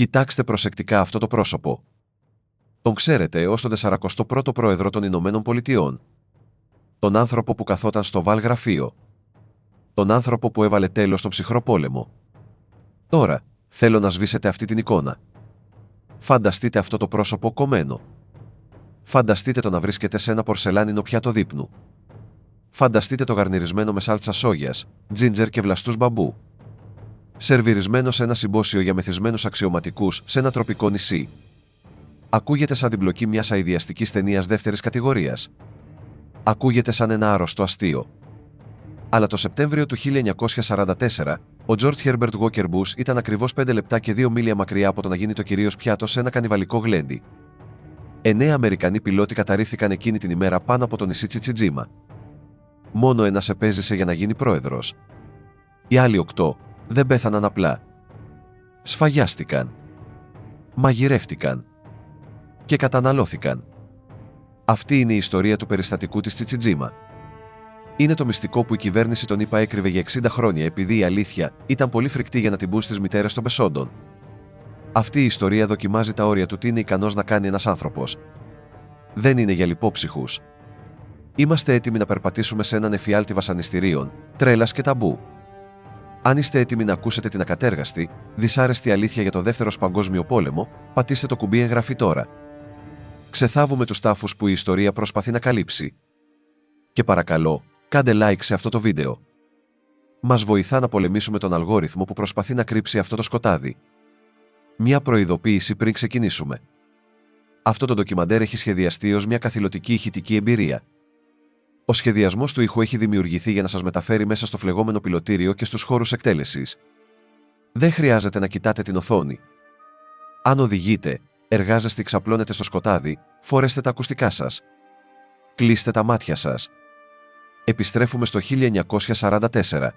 Κοιτάξτε προσεκτικά αυτό το πρόσωπο. Τον ξέρετε ως τον 41ο Πρόεδρο των Ηνωμένων Πολιτειών. Τον άνθρωπο που καθόταν στο Βάλ γραφείο. Τον άνθρωπο που έβαλε τέλος στον ψυχρό πόλεμο. Τώρα, θέλω να σβήσετε αυτή την εικόνα. Φανταστείτε αυτό το πρόσωπο κομμένο. Φανταστείτε το να βρίσκεται σε ένα πορσελάνινο πιάτο δείπνου. Φανταστείτε το γαρνιρισμένο με σάλτσα σόγιας, τζίντζερ και βλαστούς μπαμπού. Σερβιρισμένο σε ένα συμπόσιο για μεθυσμένους αξιωματικούς σε ένα τροπικό νησί. Ακούγεται σαν την πλοκή μιας αηδιαστικής ταινίας δεύτερης κατηγορίας. Ακούγεται σαν ένα άρρωστο αστείο. Αλλά το Σεπτέμβριο του 1944, ο George Herbert Walker Bush ήταν ακριβώς 5 λεπτά και 2 μίλια μακριά από το να γίνει το κυρίως πιάτο σε ένα κανιβαλικό γλέντι. 9 Αμερικανοί πιλότοι καταρρίφθηκαν εκείνη την ημέρα πάνω από το νησί Τσιτσιτζίμα. Μόνο ένας επέζησε για να γίνει πρόεδρος. Οι άλλοι 8 δεν πέθαναν απλά. Σφαγιάστηκαν. Μαγειρεύτηκαν. Και καταναλώθηκαν. Αυτή είναι η ιστορία του περιστατικού της Τσιτσιτζίμα. Είναι το μυστικό που η κυβέρνηση των ΗΠΑ έκρυβε για 60 χρόνια επειδή η αλήθεια ήταν πολύ φρικτή για να την πούν στις μητέρες των πεσόντων. Αυτή η ιστορία δοκιμάζει τα όρια του τι είναι ικανός να κάνει ένας άνθρωπος. Δεν είναι για λιπόψυχους. Είμαστε έτοιμοι να περπατήσουμε σε έναν εφιάλτη βασανιστήριων, τρέλας και ταμπού. Αν είστε έτοιμοι να ακούσετε την ακατέργαστη, δυσάρεστη αλήθεια για το Δεύτερο Παγκόσμιο Πόλεμο, πατήστε το κουμπί εγγραφή τώρα. Ξεθάβουμε τους τάφους που η ιστορία προσπαθεί να καλύψει. Και παρακαλώ, κάντε like σε αυτό το βίντεο. Μας βοηθά να πολεμήσουμε τον αλγόριθμο που προσπαθεί να κρύψει αυτό το σκοτάδι. Μια προειδοποίηση πριν ξεκινήσουμε. Αυτό το ντοκιμαντέρ έχει σχεδιαστεί ως μια καθηλωτική ηχητική εμπειρία. Ο σχεδιασμός του ήχου έχει δημιουργηθεί για να σας μεταφέρει μέσα στο φλεγόμενο πιλωτήριο και στους χώρους εκτέλεσης. Δεν χρειάζεται να κοιτάτε την οθόνη. Αν οδηγείτε, εργάζεστε ή ξαπλώνετε στο σκοτάδι, φορέστε τα ακουστικά σας. Κλείστε τα μάτια σας. Επιστρέφουμε στο 1944.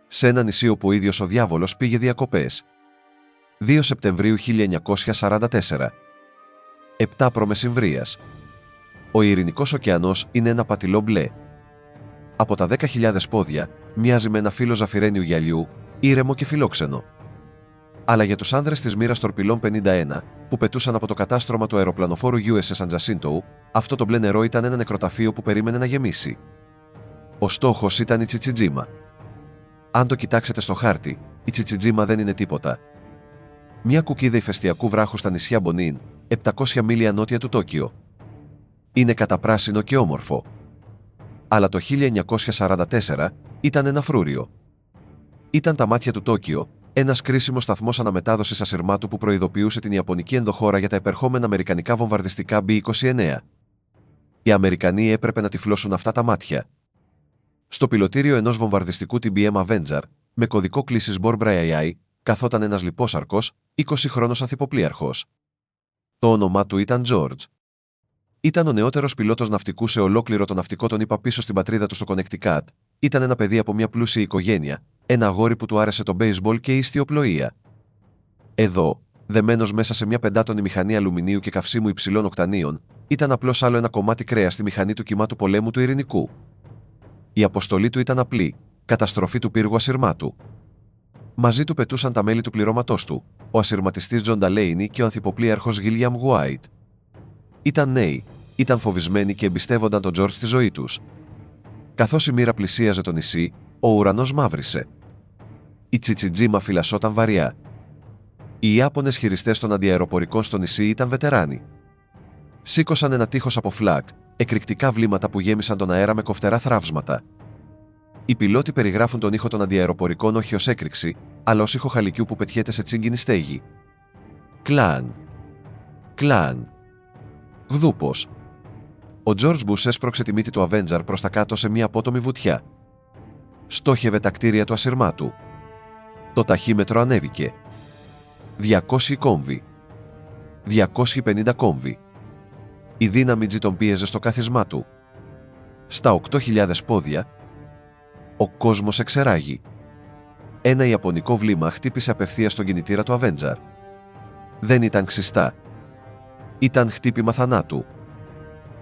Σε ένα νησί όπου ο ίδιος ο διάβολος πήγε διακοπές. 2 Σεπτεμβρίου 1944. 7 π.Μ. Ο Ειρηνικός ωκεανός είναι ένα πατηλό μπλε. Από τα 10.000 πόδια, μοιάζει με ένα φύλλο ζαφυρένιου γυαλιού, ήρεμο και φιλόξενο. Αλλά για τους άνδρες της μοίρας τορπιλών 51, που πετούσαν από το κατάστρωμα του αεροπλανοφόρου USS San Jacinto, αυτό το μπλε νερό ήταν ένα νεκροταφείο που περίμενε να γεμίσει. Ο στόχος ήταν η Τσιτσιτζίμα. Αν το κοιτάξετε στο χάρτη, η Τσιτσιτζίμα δεν είναι τίποτα. Μια κουκίδα ηφαιστειακού βράχου στα νησιά Μπονίν, 700 μίλια νότια του Τόκιο. Είναι καταπράσινο και όμορφο. Αλλά το 1944 ήταν ένα φρούριο. Ήταν τα μάτια του Τόκιο, ένας κρίσιμος σταθμός αναμετάδοσης ασυρμάτου που προειδοποιούσε την Ιαπωνική ενδοχώρα για τα επερχόμενα αμερικανικά βομβαρδιστικά B-29. Οι Αμερικανοί έπρεπε να τυφλώσουν αυτά τα μάτια. Στο πιλωτήριο ενός βομβαρδιστικού TBM Avenger, με κωδικό κλήσης Borbray, καθόταν ένας λιπόσαρκος, 20χρονος ανθυποπλοίαρχος. Το όνομά του ήταν George. Ήταν ο νεότερος πιλότος ναυτικού σε ολόκληρο το ναυτικό των ΗΠΑ πίσω στην πατρίδα του στο Κονεκτικάτ. Ήταν ένα παιδί από μια πλούσια οικογένεια, ένα αγόρι που του άρεσε το μπέισμπολ και η ιστιοπλοεία. Εδώ, δεμένος μέσα σε μια 5τόνη μηχανή αλουμινίου και καυσίμου υψηλών οκτανίων, ήταν απλώς άλλο ένα κομμάτι κρέας στη μηχανή του κυμάτου πολέμου του Ειρηνικού. Η αποστολή του ήταν απλή: καταστροφή του πύργου ασυρμάτου. Μαζί του πετούσαν τα μέλη του πληρώματός του, ο ασυρματιστής Τζον Νταλέινι και ο ανθυποπλοίαρχος Γίλιαμ Γουάιτ. Ήταν νέοι, ήταν φοβισμένοι και εμπιστεύονταν τον Τζορτζ στη ζωή τους. Καθώς η μοίρα πλησίαζε το νησί, ο ουρανός μαύρισε. Η Τσιτσιτζίμα φυλασσόταν βαριά. Οι Ιάπωνες χειριστές των αντιαεροπορικών στο νησί ήταν βετεράνοι. Σήκωσαν ένα τείχος από φλακ, εκρηκτικά βλήματα που γέμισαν τον αέρα με κοφτερά θραύσματα. Οι πιλότοι περιγράφουν τον ήχο των αντιαεροπορικών όχι ως έκρηξη, αλλά ως ήχο χαλικιού που πετιέται σε τσίγκινη στέγη. Κλάν. Κλάν. Γδούπος. Ο Τζορτζ Μπους έσπρωξε τη μύτη του Avenger προς τα κάτω σε μια απότομη βουτιά. Στόχευε τα κτίρια του ασυρμάτου. Το ταχύμετρο ανέβηκε. 200 κόμβοι. 250 κόμβοι. Η δύναμη G τον πίεζε στο κάθισμά του. Στα 8.000 πόδια, ο κόσμος εξεράγει. Ένα ιαπωνικό βλήμα χτύπησε απευθείας στον κινητήρα του Avenger. Δεν ήταν ξιστά. Ήταν χτύπημα θανάτου.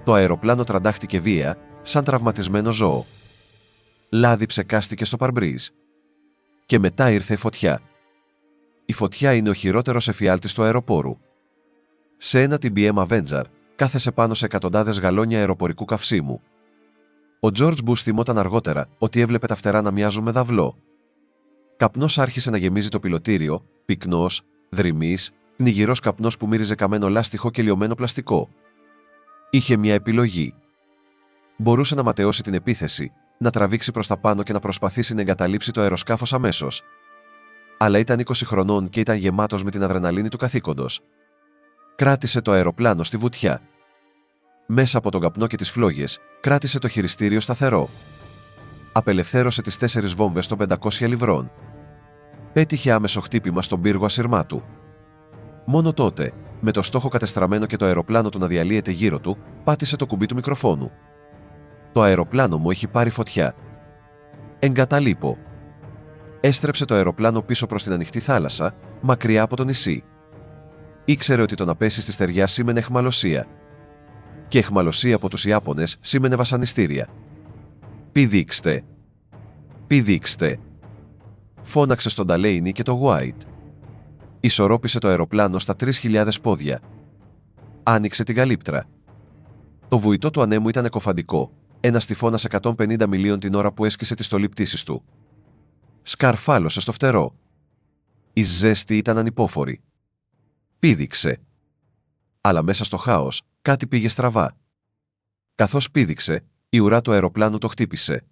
Το αεροπλάνο τραντάχτηκε βία, σαν τραυματισμένο ζώο. Λάδι ψεκάστηκε στο παρμπρίζ. Και μετά ήρθε η φωτιά. η φωτιά είναι ο χειρότερος εφιάλτης του αεροπόρου. Σε ένα TBM Avenger, κάθεσε πάνω σε εκατοντάδες γαλόνια αεροπορικού καυσίμου. Ο George Bush θυμόταν αργότερα ότι έβλεπε τα φτερά να μοιάζουν με δαυλό. Καπνός άρχισε να γεμίζει το πιλωτήριο, πυκνός, δρυμής, πνιγυρός καπνός που μύριζε καμένο λάστιχο και λιωμένο πλαστικό. Είχε μια επιλογή. Μπορούσε να ματαιώσει την επίθεση, να τραβήξει προς τα πάνω και να προσπαθήσει να εγκαταλείψει το αεροσκάφος αμέσως. Αλλά ήταν 20 χρονών και ήταν γεμάτος με την αδρεναλίνη του καθήκοντος. Κράτησε το αεροπλάνο στη βουτιά. Μέσα από τον καπνό και τις φλόγες, κράτησε το χειριστήριο σταθερό. Απελευθέρωσε τις 4 βόμβες των 500 λιβρών. Πέτυχε άμεσο χτύπημα στον πύργο ασυρμάτου. Μόνο τότε, με το στόχο κατεστραμμένο και το αεροπλάνο του να διαλύεται γύρω του, πάτησε το κουμπί του μικροφόνου. Το αεροπλάνο μου έχει πάρει φωτιά. Εγκαταλείπω. Έστρεψε το αεροπλάνο πίσω προς την ανοιχτή θάλασσα, μακριά από το νησί. Ήξερε ότι το να πέσει στη στεριά σήμαινε αιχμαλωσία. Και αιχμαλωσία από τους Ιάπωνες σήμαινε βασανιστήρια. «Πηδήξτε! Πηδήξτε!» φώναξε στον Νταλέινι και το Γουάιτ. Ισορρόπησε το αεροπλάνο στα 3.000 πόδια. Άνοιξε την καλύπτρα. Το βουητό του ανέμου ήταν εκοφαντικό, ένας τυφώνας 150 μιλίων την ώρα που έσκησε τη στολή πτήσης του. Σκαρφάλωσε στο φτερό. Η ζέστη ήταν ανυπόφορη. Πήδηξε. Αλλά μέσα στο χάος, κάτι πήγε στραβά. Καθώς πήδηξε, η ουρά του αεροπλάνου το χτύπησε.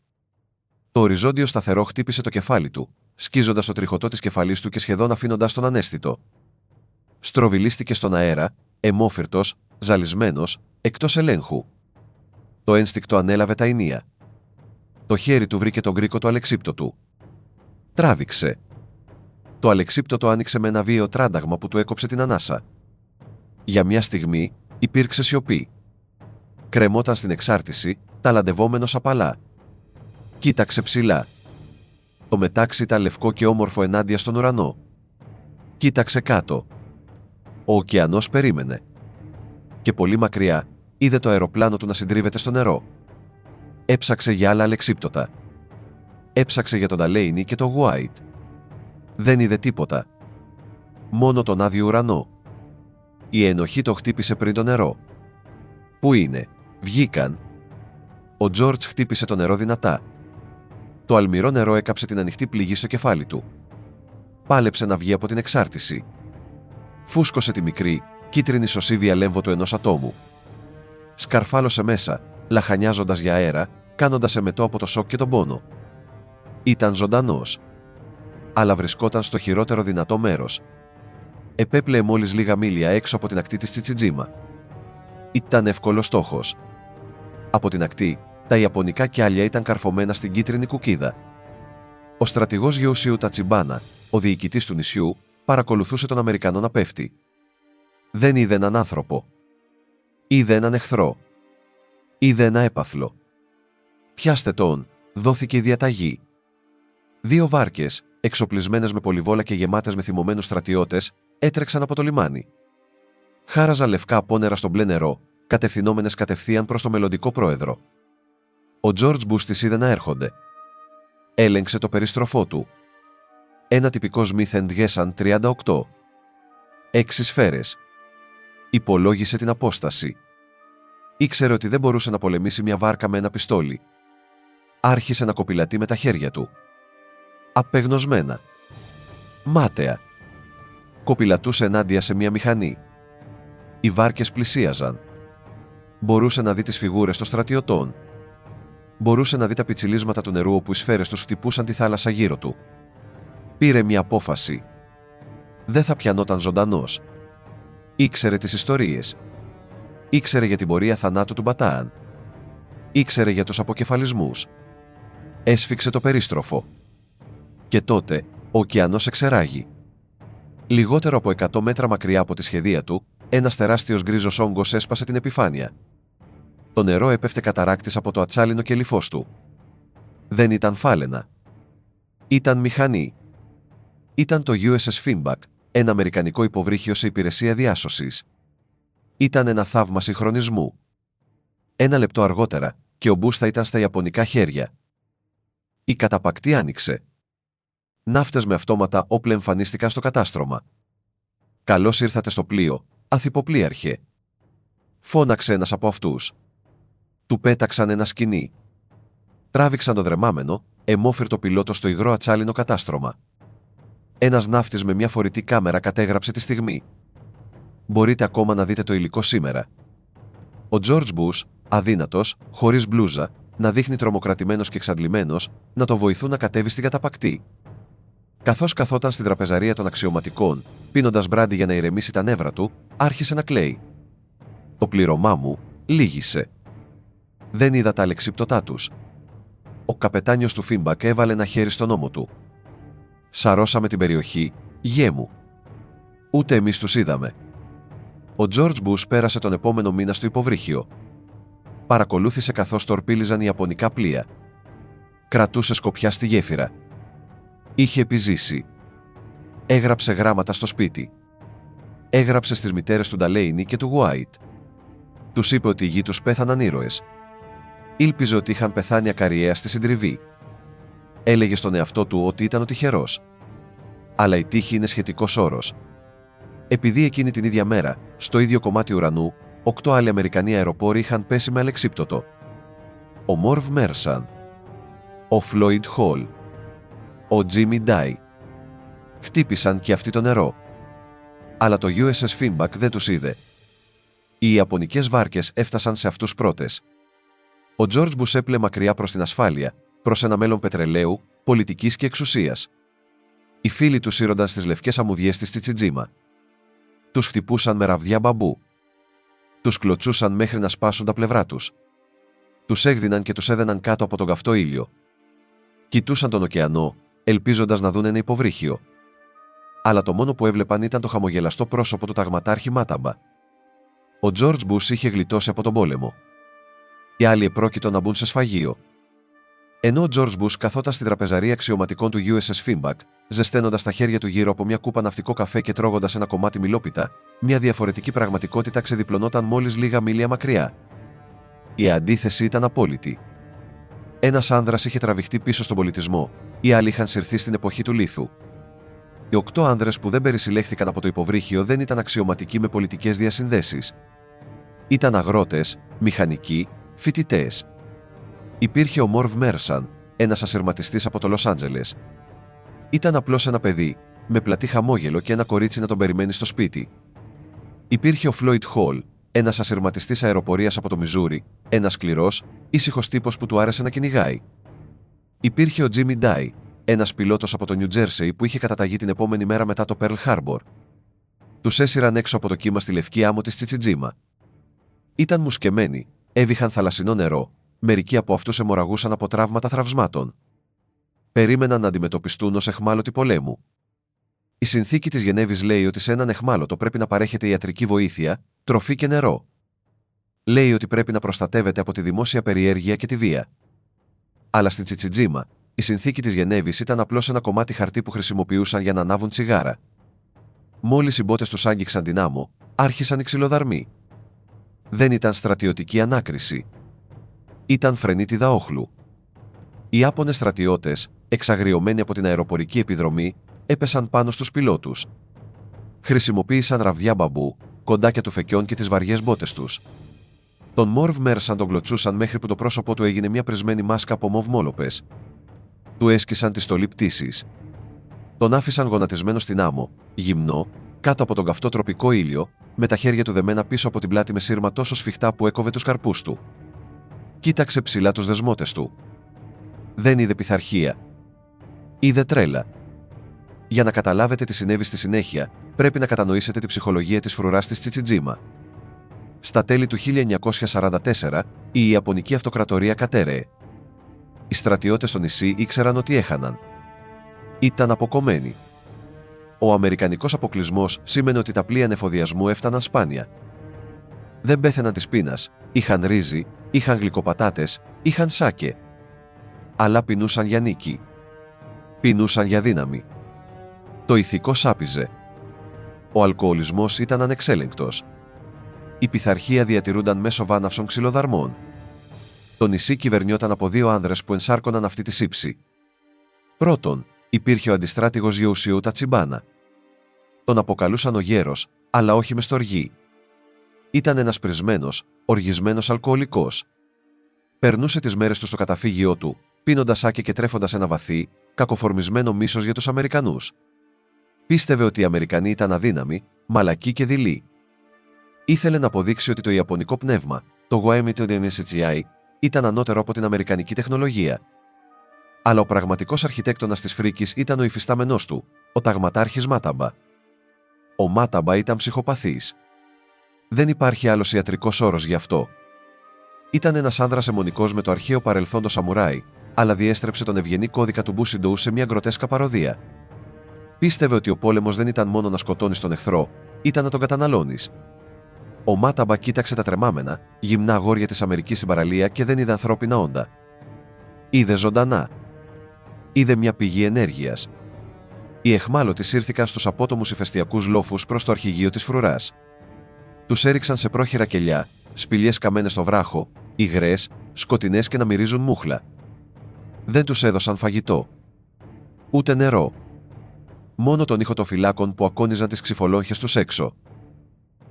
Το οριζόντιο σταθερό χτύπησε το κεφάλι του, σκίζοντας το τριχωτό της κεφαλής του και σχεδόν αφήνοντας τον αναίσθητο. Στροβιλίστηκε στον αέρα, αιμόφυρτος, ζαλισμένος, εκτός ελέγχου. Το ένστικτο ανέλαβε τα ηνία. Το χέρι του βρήκε τον κρίκο του αλεξίπτωτου. Τράβηξε. Το αλεξίπτωτο άνοιξε με ένα βίαιο τράνταγμα που του έκοψε την ανάσα. Για μια στιγμή υπήρξε σιωπή. Κρεμόταν στην εξάρτηση, ταλαντευόμενος απαλά. Κοίταξε ψηλά. Το μετάξι ήταν λευκό και όμορφο ενάντια στον ουρανό. Κοίταξε κάτω. Ο ωκεανός περίμενε. Και πολύ μακριά είδε το αεροπλάνο του να συντρίβεται στο νερό. Έψαξε για άλλα αλεξίπτωτα. Έψαξε για τον Νταλέινι και τον Γουάιτ. Δεν είδε τίποτα. Μόνο τον άδειο ουρανό. Η ενοχή το χτύπησε πριν το νερό. Πού είναι? Βγήκαν. Ο Τζόρτζ χτύπησε το νερό δυνατά. Το αλμυρό νερό έκαψε την ανοιχτή πληγή στο κεφάλι του. Πάλεψε να βγει από την εξάρτηση. Φούσκωσε τη μικρή, κίτρινη σωσίβια λέμβο ενός ατόμου. Σκαρφάλωσε μέσα, λαχανιάζοντας για αέρα, κάνοντας εμετό από το σοκ και τον πόνο. Ήταν ζωντανός. Αλλά βρισκόταν στο χειρότερο δυνατό μέρος. Επέπλεε μόλις λίγα μίλια έξω από την ακτή της Τσιτσιτζίμα. Ήταν εύκολος στόχος. Από την ακτή, τα ιαπωνικά κιάλια ήταν καρφωμένα στην κίτρινη κουκίδα. Ο στρατηγός Γιούσιου Τατσιμπάνα, ο διοικητής του νησιού, παρακολουθούσε τον Αμερικανό να πέφτει. Δεν είδε έναν άνθρωπο. Είδε έναν εχθρό. Είδε ένα έπαθλο. «Πιάστε τον», δόθηκε η διαταγή. 2 βάρκες, εξοπλισμένες με πολυβόλα και γεμάτες με θυμωμένους στρατιώτες, έτρεξαν από το λιμάνι. Χάραζαν λευκά απόνερα στο μπλε νερό, κατευθυνόμενες κατευθείαν προς το μελλοντικό πρόεδρο. Ο Τζόρτζ Μπους τις είδε να έρχονται. Έλεγξε το περίστροφό του. Ένα τυπικό Smith & Wesson 38. 6 σφαίρες. Υπολόγισε την απόσταση. Ήξερε ότι δεν μπορούσε να πολεμήσει μια βάρκα με ένα πιστόλι. Άρχισε να κοπηλατεί με τα χέρια του. Απεγνωσμένα. Μάταια. Κοπηλατούσε ενάντια σε μια μηχανή. Οι βάρκες πλησίαζαν. Μπορούσε να δει τις φιγούρες των στρατιωτών. Μπορούσε να δει τα πιτσιλίσματα του νερού όπου οι σφαίρες τους χτυπούσαν τη θάλασσα γύρω του. Πήρε μια απόφαση. Δεν θα πιανόταν ζωντανός. Ήξερε τις ιστορίες. Ήξερε για την πορεία θανάτου του Μπατάαν. Ήξερε για τους αποκεφαλισμούς. Έσφιξε το περίστροφο. Και τότε, ο ωκεανός εξεράγει. Λιγότερο από 100 μέτρα μακριά από τη σχεδία του, ένας τεράστιος γκρίζος όγκος έσπασε την επιφάνεια. Το νερό έπεφτε καταράκτης από το ατσάλινο κελυφός του. Δεν ήταν φάλαινα. Ήταν μηχανή. Ήταν το USS Finback, ένα αμερικανικό υποβρύχιο σε υπηρεσία διάσωσης. Ήταν ένα θαύμα συγχρονισμού. 1 λεπτό αργότερα, και ο Μπούς θα ήταν στα ιαπωνικά χέρια. Η καταπακτή άνοιξε. Ναύτες με αυτόματα όπλα εμφανίστηκαν στο κατάστρωμα. «Καλώς ήρθατε στο πλοίο, ανθυποπλοίαρχε», φώναξε ένας από αυτούς. Του πέταξαν ένα σκοινί. Τράβηξαν το δρεμάμενο, αιμόφυρτο πιλότο στο υγρό ατσάλινο κατάστρωμα. Ένας ναύτης με μια φορητή κάμερα κατέγραψε τη στιγμή. «Μπορείτε ακόμα να δείτε το υλικό σήμερα». Ο George Bush, αδύνατος, χωρίς μπλούζα, να δείχνει τρομοκρατημένος και εξαντλημένος, να το βοηθούν να κατέβει στην καταπακτή. Καθώς καθόταν στην τραπεζαρία των αξιωματικών, πίνοντας μπράντι για να ηρεμήσει τα νεύρα του, άρχισε να κλαίει. «Το πλήρωμά μου λύγησε. Δεν είδα τα αλεξίπτωτά τους». Ο καπετάνιος του Φίμπακ έβαλε ένα χέρι στον ώμο του. «Σαρώσαμε την περιοχή, γιέ μου. Ούτε εμείς τους είδαμε». Ο George Bush πέρασε τον επόμενο μήνα στο υποβρύχιο. Παρακολούθησε καθώς τορπίλιζαν οι ιαπωνικά πλοία. Κρατούσε σκοπιά στη γέφυρα. Είχε επιζήσει. Έγραψε γράμματα στο σπίτι. Έγραψε στις μητέρες του Νταλέινι και του Γουάιτ. Τους είπε ότι οι γη τους πέθαναν ήρωες. Ήλπιζε ότι είχαν πεθάνει ακαριέα στη συντριβή. Έλεγε στον εαυτό του ότι ήταν ο τυχερός. Αλλά η τύχη είναι σχετικός όρος. Επειδή εκείνη την ίδια μέρα, στο ίδιο κομμάτι ουρανού, 8 άλλοι Αμερικανοί αεροπόροι είχαν πέσει με αλεξίπτωτο. Ο Μόρβ Μέρσαν, ο Φλόιντ Χολ, ο Τζίμι Ντάι. Χτύπησαν και αυτοί το νερό. Αλλά το USS Finback δεν τους είδε. Οι ιαπωνικές βάρκες έφτασαν σε αυτούς πρώτες. Ο George Bush έπλε μακριά προς την ασφάλεια, προς ένα μέλλον πετρελαίου, πολιτικής και εξουσίας. Οι φίλοι του σύρονταν στις λευκές αμμουδιές της Τσιτσιτζίμα. Τους χτυπούσαν με ραβδιά μπαμπού. Τους κλωτσούσαν μέχρι να σπάσουν τα πλευρά τους. Τους έγδιναν και τους έδαιναν κάτω από τον καυτό ήλιο. Κοιτούσαν τον ωκεανό, ελπίζοντας να δουν ένα υποβρύχιο. Αλλά το μόνο που έβλεπαν ήταν το χαμογελαστό πρόσωπο του ταγματάρχη Μάταμπα. Ο George Bush είχε γλιτώσει από τον πόλεμο. Οι άλλοι επρόκειτο να μπουν σε σφαγείο. Ενώ ο George Bush καθόταν στην τραπεζαρία αξιωματικών του USS Finback, ζεσταίνοντας τα χέρια του γύρω από μια κούπα ναυτικό καφέ και τρώγοντας ένα κομμάτι μιλόπιτα, μια διαφορετική πραγματικότητα ξεδιπλωνόταν μόλις λίγα μίλια μακριά. Η αντίθεση ήταν απόλυτη. Ένας άνδρας είχε τραβηχτεί πίσω στον πολιτισμό, οι άλλοι είχαν συρθεί στην εποχή του λίθου. Οι 8 άνδρες που δεν περισυλλέχθηκαν από το υποβρύχιο δεν ήταν αξιωματικοί με πολιτικές διασυνδέσεις. Ήταν αγρότες, μηχανικοί, φοιτητές. Υπήρχε ο Μόρβ Μέρσαν, ένας ασυρματιστής από το Λος Άντζελες. Ήταν απλώς ένα παιδί, με πλατή χαμόγελο και ένα κορίτσι να τον περιμένει στο σπίτι. Υπήρχε ο Φλόιντ Χολ, ένας ασυρματιστής αεροπορίας από το Μιζούρι, ένας σκληρός, ήσυχος τύπος που του άρεσε να κυνηγάει. Υπήρχε ο Τζίμι Ντάι, ένας πιλότος από το Νιου Τζέρσεϊ που είχε καταταγεί την επόμενη μέρα μετά το Πέρλ Χάρμπορ. Τους έσυραν έξω από το κύμα στη λευκή άμμο της Τσιτσιτζίμα. Ήταν μουσκεμένοι, έβηχαν θαλασσινό νερό, μερικοί από αυτούς αιμορραγούσαν από τραύματα θραυσμάτων. Περίμεναν να αντιμετωπιστούν ως αιχμάλωτοι πολέμου. Η συνθήκη της Γενέβης λέει ότι σε έναν αιχμάλωτο πρέπει να παρέχεται ιατρική βοήθεια, τροφή και νερό. Λέει ότι πρέπει να προστατεύεται από τη δημόσια περιέργεια και τη βία. Αλλά στην Τσιτσιτζίμα, η συνθήκη της Γενέβης ήταν απλώς ένα κομμάτι χαρτί που χρησιμοποιούσαν για να ανάβουν τσιγάρα. Μόλις οι μπότες τους άγγιξαν την άμμο, άρχισαν οι ξυλοδαρμοί. Δεν ήταν στρατιωτική ανάκριση. Ήταν φρενίτιδα όχλου. Οι Ιάπωνες στρατιώτες, εξαγριωμένοι από την αεροπορική επιδρομή, έπεσαν πάνω στους πιλότους. Χρησιμοποίησαν ραβδιά μπαμπού, κοντάκια του φεκιών και τις βαριές μπότες τους. Τον Μόρβ Μέρσαν τον κλωτσούσαν μέχρι που το πρόσωπό του έγινε μια πρισμένη μάσκα από μοβ μόλοπες. Του έσκισαν τη στολή πτήσης. Τον άφησαν γονατισμένο στην άμμο, γυμνό, κάτω από τον καυτό τροπικό ήλιο, με τα χέρια του δεμένα πίσω από την πλάτη με σύρμα τόσο σφιχτά που έκοβε τους καρπούς του. Κοίταξε ψηλά τους δεσμότες του. Δεν είδε πειθαρχία. Είδε τρέλα. Για να καταλάβετε τι συνέβη στη συνέχεια, πρέπει να κατανοήσετε τη ψυχολογία της φρουράς της Τσιτσιτζίμα. Στα τέλη του 1944, η Ιαπωνική Αυτοκρατορία κατέρεε. Οι στρατιώτες στο νησί ήξεραν ότι έχαναν. Ήταν αποκομμένοι. Ο αμερικανικός αποκλεισμός σήμαινε ότι τα πλοία ανεφοδιασμού έφταναν σπάνια. Δεν πέθαιναν της πείνας, είχαν ρύζι, είχαν γλυκοπατάτες, είχαν σάκε. Αλλά πεινούσαν για νίκη. Πεινούσαν για δύναμη. Το ηθικό σάπιζε. Ο αλκοολισμός ήταν ανεξέλεγκτος. Η πειθαρχία διατηρούνταν μέσω βάναυσων ξυλοδαρμών. Το νησί κυβερνιόταν από 2 άνδρες που ενσάρκωναν αυτή τη σύψη. Πρώτον, Υπήρχε ο αντιστράτηγος Γιοουσίου Τατσιμπάνα. Τον αποκαλούσαν ο γέρος, αλλά όχι με στοργή. Ήταν ένας πρισμένος, οργισμένος αλκοολικός. Περνούσε τις μέρες του στο καταφύγιό του, πίνοντας σάκε και τρέφοντας ένα βαθύ, κακοφορμισμένο μίσος για τους Αμερικανούς. Πίστευε ότι οι Αμερικανοί ήταν αδύναμοι, μαλακοί και δειλοί. Ήθελε να αποδείξει ότι το ιαπωνικό πνεύμα, το YMTODMSCI, ήταν ανώτερο από την αμερικανική τεχνολογία. Αλλά ο πραγματικός αρχιτέκτονας της φρίκης ήταν ο υφιστάμενός του, ο ταγματάρχης Μάταμπα. Ο Μάταμπα ήταν ψυχοπαθής. Δεν υπάρχει άλλος ιατρικός όρος γι' αυτό. Ήταν ένας άνδρας αιμονικός με το αρχαίο παρελθόν το σαμουράι, αλλά διέστρεψε τον ευγενή κώδικα του Μπούσιντο σε μια γκροτέσκα παροδία. Πίστευε ότι ο πόλεμος δεν ήταν μόνο να σκοτώνεις τον εχθρό, ήταν να τον καταναλώνεις. Ο Μάταμπα κοίταξε τα τρεμάμενα, γυμνά αγόρια της Αμερικής στην παραλία και δεν είδε ανθρώπινα όντα. Είδε ζωντανά. Είδε μια πηγή ενέργειας. Οι αιχμάλωτοι ήρθηκαν στους απότομους ηφαιστειακούς λόφους προς το αρχηγείο της φρουράς. Τους έριξαν σε πρόχειρα κελιά, σπηλιές καμένες στο βράχο, υγρές, σκοτεινές και να μυρίζουν μούχλα. Δεν τους έδωσαν φαγητό. Ούτε νερό. Μόνο τον ήχο των φυλάκων που ακόνιζαν τις ξυφολόγχες τους έξω.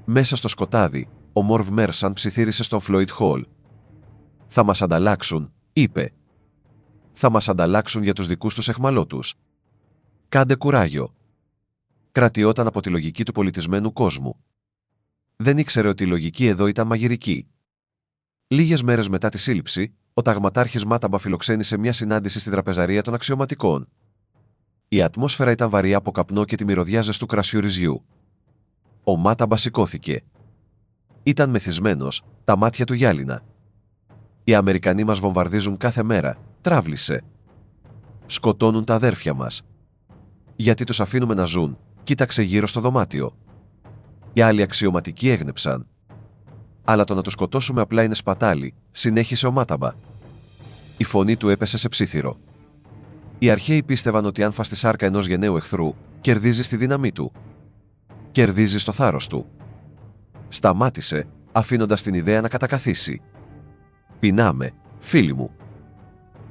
Μέσα στο σκοτάδι, ο Μόρβ Μέρσαν ψιθύρισε στον Φλόιτ Χολ. «Θα μας ανταλλάξουν», είπε. «Θα μας ανταλλάξουν για τους δικούς τους αιχμαλώτους. Κάντε κουράγιο». Κρατιόταν από τη λογική του πολιτισμένου κόσμου. Δεν ήξερε ότι η λογική εδώ ήταν μαγειρική. Λίγες μέρες μετά τη σύλληψη, ο ταγματάρχης Μάταμπα φιλοξένησε μια συνάντηση στην τραπεζαρία των αξιωματικών. Η ατμόσφαιρα ήταν βαριά από καπνό και τη μυρωδιά ζεστού κρασιού ρυζιού. Ο Μάταμπα σηκώθηκε. Ήταν μεθυσμένος, τα μάτια του γυάλινα. «Οι Αμερικανοί μας βομβαρδίζουν κάθε μέρα», τράβλησε. «Σκοτώνουν τα αδέρφια μας. Γιατί τους αφήνουμε να ζουν?» Κοίταξε γύρω στο δωμάτιο. Οι άλλοι αξιωματικοί έγνεψαν. «Αλλά το να τους σκοτώσουμε απλά είναι σπατάλη», συνέχισε ο Μάταμπα. Η φωνή του έπεσε σε ψίθυρο. Οι αρχαίοι πίστευαν ότι αν φας τη σάρκα ενός γενναίου εχθρού, κερδίζεις τη δύναμή του. Κερδίζεις το θάρρος του. Σταμάτησε, αφήνοντας την ιδέα να κατακαθίσει. «Πεινάμε, φίλοι μου.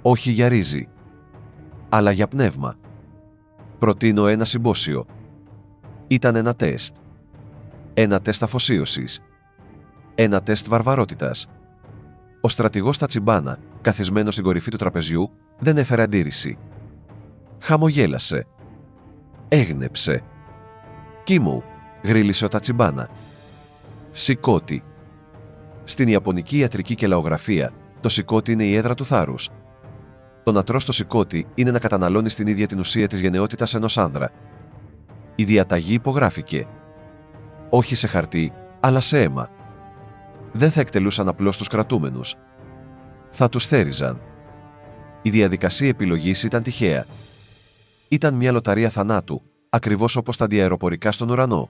Όχι για ρύζι. Αλλά για πνεύμα. Προτείνω ένα συμπόσιο». Ήταν ένα τεστ. Ένα τεστ αφοσίωσης. Ένα τεστ βαρβαρότητας. Ο στρατηγός Τατσιμπάνα, καθισμένος στην κορυφή του τραπεζιού, δεν έφερε αντίρρηση. Χαμογέλασε. Έγνεψε. «Κίμου», γρύλισε ο Τατσιμπάνα. «Σικότι». Στην ιαπωνική ιατρική κελαογραφία, το σικότι είναι η έδρα του θάρρους. Το να τρως το σικότι είναι να καταναλώνεις την ίδια την ουσία της γενναιότητας ενός άνδρα. Η διαταγή υπογράφηκε. Όχι σε χαρτί, αλλά σε αίμα. Δεν θα εκτελούσαν απλώς τους κρατούμενους. Θα τους θέριζαν. Η διαδικασία επιλογής ήταν τυχαία. Ήταν μια λοταρία θανάτου, ακριβώς όπως τα αντιαεροπορικά στον ουρανό.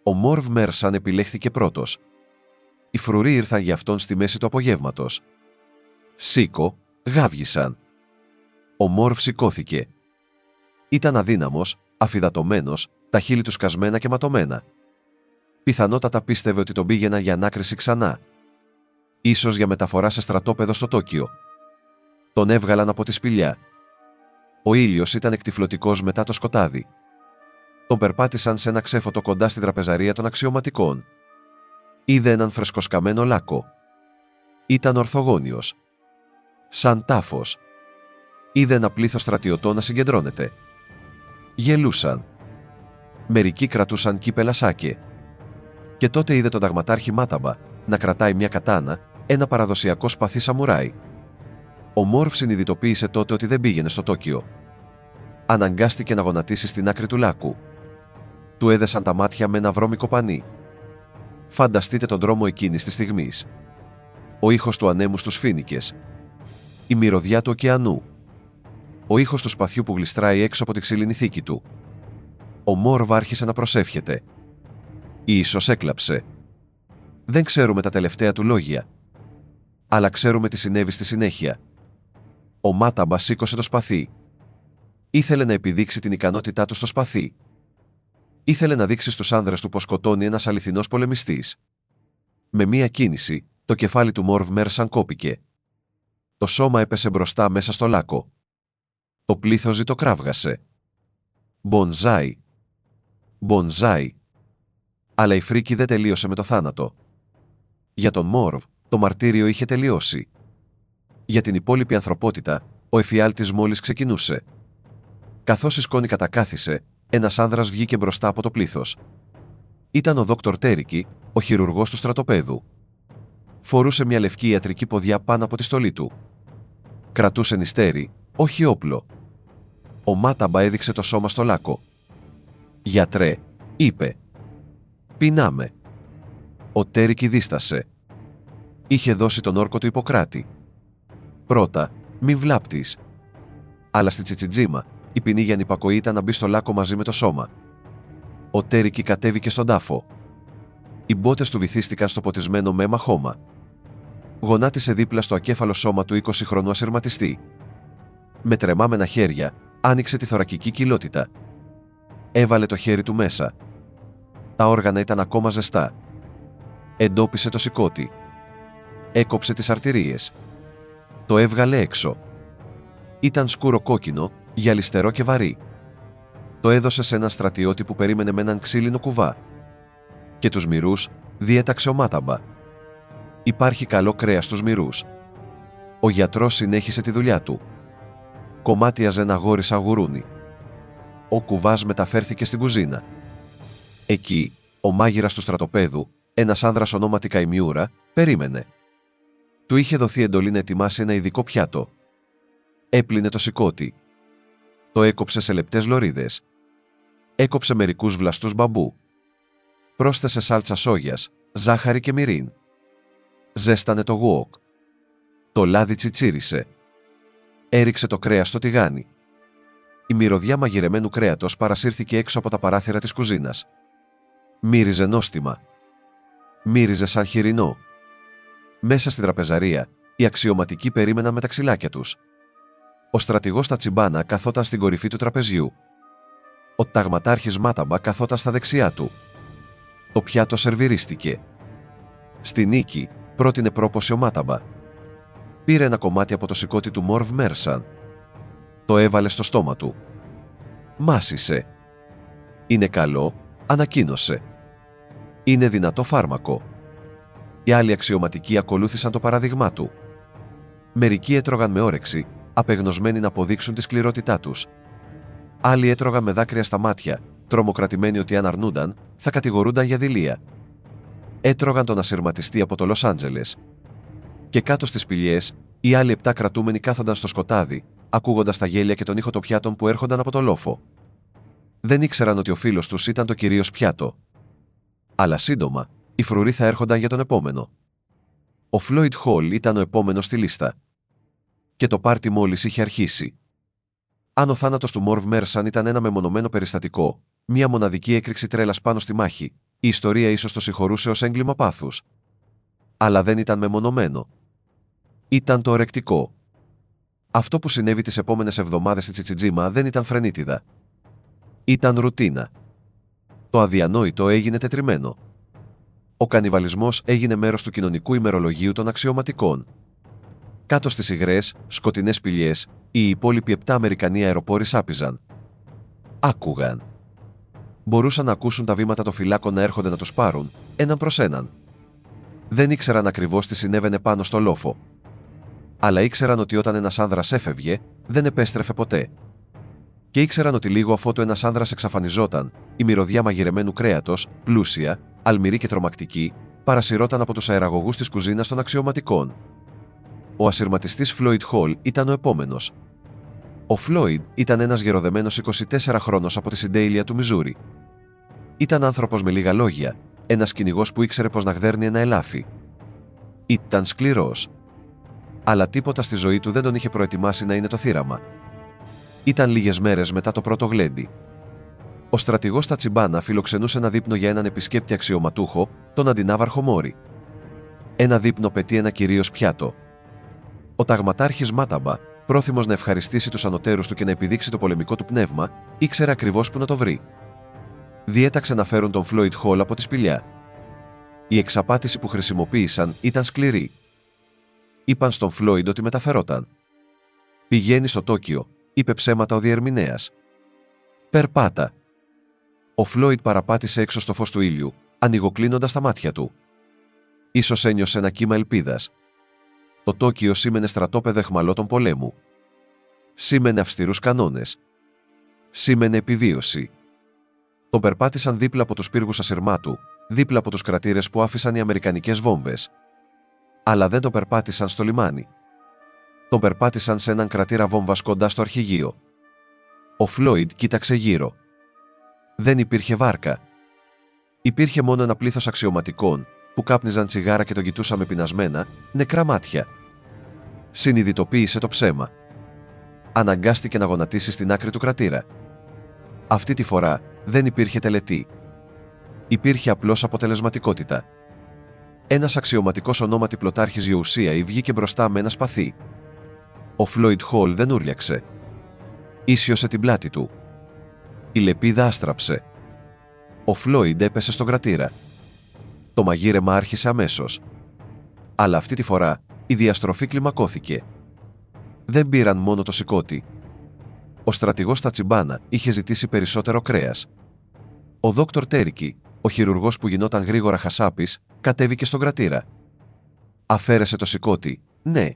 Ο Μόρβ Μέρσαν επιλέχθηκε πρώτος. Οι φρουροί ήρθαν για αυτόν στη μέση του απογεύματος. «Σήκω», γάβγισαν. Ο Μόρβ σηκώθηκε. Ήταν αδύναμος, αφυδατωμένος, τα χείλη του σκασμένα και ματωμένα. Πιθανότατα πίστευε ότι τον πήγαιναν για ανάκριση ξανά. Ίσως για μεταφορά σε στρατόπεδο στο Τόκιο. Τον έβγαλαν από τη σπηλιά. Ο ήλιος ήταν εκτυφλωτικός μετά το σκοτάδι. Τον περπάτησαν σε ένα ξέφωτο κοντά στην τραπεζαρία των αξιωματικών. Είδε έναν φρεσκοσκαμένο λάκκο. Ήταν ορθογώνιος. Σαν τάφος. Είδε ένα πλήθος στρατιωτών να συγκεντρώνεται. Γελούσαν. Μερικοί κρατούσαν κύπελα σάκε. Και τότε είδε τον ταγματάρχη Μάταμπα να κρατάει μια κατάνα, ένα παραδοσιακό σπαθί σαμουράι. Ο Μόρβ συνειδητοποίησε τότε ότι δεν πήγαινε στο Τόκιο. Αναγκάστηκε να γονατίσει στην άκρη του λάκκου. Του έδεσαν τα μάτια με ένα βρώμικο πανί. Φανταστείτε τον δρόμο εκείνης της στιγμής. Ο ήχος του ανέμου στους φοίνικες. Η μυρωδιά του ωκεανού. Ο ήχος του σπαθιού που γλιστράει έξω από τη ξύλινη θήκη του. Ο Μόρβ άρχισε να προσεύχεται. Ίσως έκλαψε. Δεν ξέρουμε τα τελευταία του λόγια. Αλλά ξέρουμε τι συνέβη στη συνέχεια. Ο Μάταμπα σήκωσε το σπαθί. Ήθελε να επιδείξει την ικανότητά του στο σπαθί. Ήθελε να δείξει στους άνδρες του πως σκοτώνει ένας αληθινός πολεμιστής. Με μία κίνηση, το κεφάλι του Μόρβ Μέρσαν κόπηκε. Το σώμα έπεσε μπροστά μέσα στο λάκκο. Το πλήθος ζητοκράβγασε. Μπονζάι. Μπονζάι. Αλλά η φρίκη δεν τελείωσε με το θάνατο. Για τον Μόρβ, το μαρτύριο είχε τελειώσει. Για την υπόλοιπη ανθρωπότητα, ο εφιάλτης μόλις ξεκινούσε. Καθώς η σκόνη κατακάθισε, ένας άνδρας βγήκε μπροστά από το πλήθος. Ήταν ο Δόκτωρ Τέρικι, ο χειρουργός του στρατοπέδου. Φορούσε μια λευκή ιατρική ποδιά πάνω από τη στολή του. Κρατούσε νηστέρι, όχι όπλο. Ο Μάταμπα έδειξε το σώμα στο λάκκο. «Γιατρέ», είπε. «Πεινάμε». Ο Τέρικι δίστασε. Είχε δώσει τον όρκο του Ιπποκράτη. «Πρώτα, μη βλάπτεις». Αλλά στη Τσιτσιτζίμα, η ποινή για ανυπακοή ήταν να μπει στο λάκκο μαζί με το σώμα. Ο Τέρικι κατέβηκε στον τάφο. Οι μπότες του βυθίστηκαν στο ποτισμένο με αίμα χώμα. Γονάτισε δίπλα στο ακέφαλο σώμα του 20χρονου ασυρματιστή. Με τρεμάμενα χέρια, άνοιξε τη θωρακική κοιλότητα. Έβαλε το χέρι του μέσα. Τα όργανα ήταν ακόμα ζεστά. Εντόπισε το σηκώτη. Έκοψε τις αρτηρίες. Το έβγαλε έξω. Ήταν σκούρο κόκκινο, γυαλιστερό και βαρύ. Το έδωσε σε έναν στρατιώτη που περίμενε με έναν ξύλινο κουβά. Και τους μυρούς διέταξε ο Μάταμπα. «Υπάρχει καλό κρέας στους μυρούς». Ο γιατρός συνέχισε τη δουλειά του. Κομμάτιαζε ένα αγόρι σαν γουρούνι. Ο κουβάς μεταφέρθηκε στην κουζίνα. Εκεί, ο μάγειρας του στρατοπέδου, ένας άνδρας ονόματι Καϊμιούρα, περίμενε. Του είχε δοθεί εντολή να ετοιμάσει ένα ειδικό πιάτο. Έπλυνε το σηκώτη. Το έκοψε σε λεπτές λωρίδες. Έκοψε μερικούς βλαστούς μπαμπού. Πρόσθεσε σάλτσα σόγιας, ζάχαρη και μυρίν. Ζέστανε το γουόκ. Το λάδι τσιτσίρισε. Έριξε το κρέας στο τηγάνι. Η μυρωδιά μαγειρεμένου κρέατος παρασύρθηκε έξω από τα παράθυρα της κουζίνας. Μύριζε νόστιμα. Μύριζε σαν χοιρινό. Μέσα στην τραπεζαρία, οι αξιωματικοί περίμεναν με τα ξυλάκια τους. Ο στρατηγός Τατσιμπάνα καθόταν στην κορυφή του τραπεζιού. Ο ταγματάρχης Μάταμπα καθόταν στα δεξιά του. Το πιάτο σερβιρίστηκε. Στη νίκη, πρότεινε πρόποση ο Μάταμπα. Πήρε ένα κομμάτι από το σηκώτη του Μόρβ Μέρσαν. Το έβαλε στο στόμα του. Μάσησε. «Είναι καλό», ανακοίνωσε. «Είναι δυνατό φάρμακο». Οι άλλοι αξιωματικοί ακολούθησαν το παράδειγμά του. Μερικοί έτρωγαν με όρεξη, απεγνωσμένοι να αποδείξουν τη σκληρότητά τους. Άλλοι έτρωγαν με δάκρυα στα μάτια, τρομοκρατημένοι ότι αν αρνούνταν, θα κατηγορούνταν για δειλία. Έτρωγαν τον ασυρματιστή από το Λος Άντζελες. Και κάτω στις σπηλιές, οι άλλοι 7 κρατούμενοι κάθονταν στο σκοτάδι, ακούγοντας τα γέλια και τον ήχο των πιάτων που έρχονταν από το λόφο. Δεν ήξεραν ότι ο φίλος τους ήταν το κυρίως πιάτο. Αλλά σύντομα, οι φρουροί θα έρχονταν για τον επόμενο. Ο Φλόιντ Χολ ήταν ο επόμενος στη λίστα. Και το πάρτι μόλις είχε αρχίσει. Αν ο θάνατος του Μόρβ Μέρσαν ήταν ένα μεμονωμένο περιστατικό, μία μοναδική έκρηξη τρέλας πάνω στη μάχη, η ιστορία ίσως το συγχωρούσε ως έγκλημα πάθους. Αλλά δεν ήταν μεμονωμένο. Ήταν το ορεκτικό. Αυτό που συνέβη τις επόμενες εβδομάδες στη Τσιτσιτζίμα δεν ήταν φρενίτιδα. Ήταν ρουτίνα. Το αδιανόητο έγινε τετριμένο. Ο κανιβαλισμός έγινε μέρος του κοινωνικού ημερολογίου των αξιωματικών. Κάτω στις υγρές, σκοτεινές σπηλιές, οι υπόλοιποι 7 Αμερικανοί αεροπόροι σάπιζαν. Άκουγαν. Μπορούσαν να ακούσουν τα βήματα των φυλάκων να έρχονται να τους πάρουν, έναν προς έναν. Δεν ήξεραν ακριβώς τι συνέβαινε πάνω στο λόφο. Αλλά ήξεραν ότι όταν ένας άνδρας έφευγε, δεν επέστρεφε ποτέ. Και ήξεραν ότι λίγο αφότου ένας άνδρας εξαφανιζόταν, η μυρωδιά μαγειρεμένου κρέατος, πλούσια, αλμυρή και τρομακτική, παρασυρώταν από τους αεραγωγούς της κουζίνας των αξιωματικών. Ο ασυρματιστής Φλόιντ Χολ ήταν ο επόμενος. Ο Φλόιντ ήταν ένας γεροδεμένος 24χρονος από τη συντέιλια του Μιζούρι. Ήταν άνθρωπος με λίγα λόγια, ένας κυνηγός που ήξερε πως να γδέρνει ένα ελάφι. Ήταν σκληρός. Αλλά τίποτα στη ζωή του δεν τον είχε προετοιμάσει να είναι το θύραμα. Ήταν λίγες μέρες μετά το πρώτο γλέντι. Ο στρατηγός Τατσιμπάνα φιλοξενούσε ένα δείπνο για έναν επισκέπτη αξιωματούχο, τον αντινάβαρχο Μόρι. Ένα δείπνο πετεί ένα κυρίως πιάτο. Ο ταγματάρχης Μάταμπα, πρόθυμος να ευχαριστήσει τους ανωτέρους του και να επιδείξει το πολεμικό του πνεύμα, ήξερε ακριβώς που να το βρει. Διέταξε να φέρουν τον Φλόιντ Χολ από τη σπηλιά. Η εξαπάτηση που χρησιμοποίησαν ήταν σκληρή. Είπαν στον Φλόιντ ότι μεταφερόταν. Πηγαίνει στο Τόκιο, είπε ψέματα ο διερμηνέας. Περπάτα. Ο Φλόιντ παραπάτησε έξω στο φως του ήλιου, ανοιγοκλίνοντας τα μάτια του. Ίσως ένιωσε ένα κύμα ελπίδας. Το Τόκιο σήμαινε στρατόπεδο αιχμαλώτων πολέμου. Σήμαινε αυστηρούς κανόνες. Σήμαινε επιβίωση. Τον περπάτησαν δίπλα από τους πύργους ασυρμάτου, δίπλα από τους κρατήρες που άφησαν οι αμερικανικές βόμβες. Αλλά δεν τον περπάτησαν στο λιμάνι. Τον περπάτησαν σε έναν κρατήρα βόμβας κοντά στο αρχηγείο. Ο Φλόιντ κοίταξε γύρω. Δεν υπήρχε βάρκα. Υπήρχε μόνο ένα πλήθος αξιωματικών που κάπνιζαν τσιγάρα και τον κοιτούσαν με πεινασμένα, νεκρά μάτια. Συνειδητοποίησε το ψέμα. Αναγκάστηκε να γονατίσει στην άκρη του κρατήρα. Αυτή τη φορά δεν υπήρχε τελετή. Υπήρχε απλώς αποτελεσματικότητα. Ένας αξιωματικός ονόματι πλωτάρχης Γιοουσίαη βγήκε μπροστά με ένα σπαθί. Ο Φλόιντ Χολ δεν ούρλιαξε. Ίσιοσε την πλάτη του. Η λεπίδα άστραψε. Ο Φλόιντ έπεσε στον κρατήρα. Το μαγείρεμα άρχισε αμέσως. Αλλά αυτή τη φορά η διαστροφή κλιμακώθηκε. Δεν πήραν μόνο το σηκώτη. Ο στρατηγός Τατσιμπάνα είχε ζητήσει περισσότερο κρέας. Ο δόκτωρ Τέρικι, ο χειρουργός που γινόταν γρήγορα χασάπης, κατέβηκε στον κρατήρα. Αφαίρεσε το σηκώτη, ναι.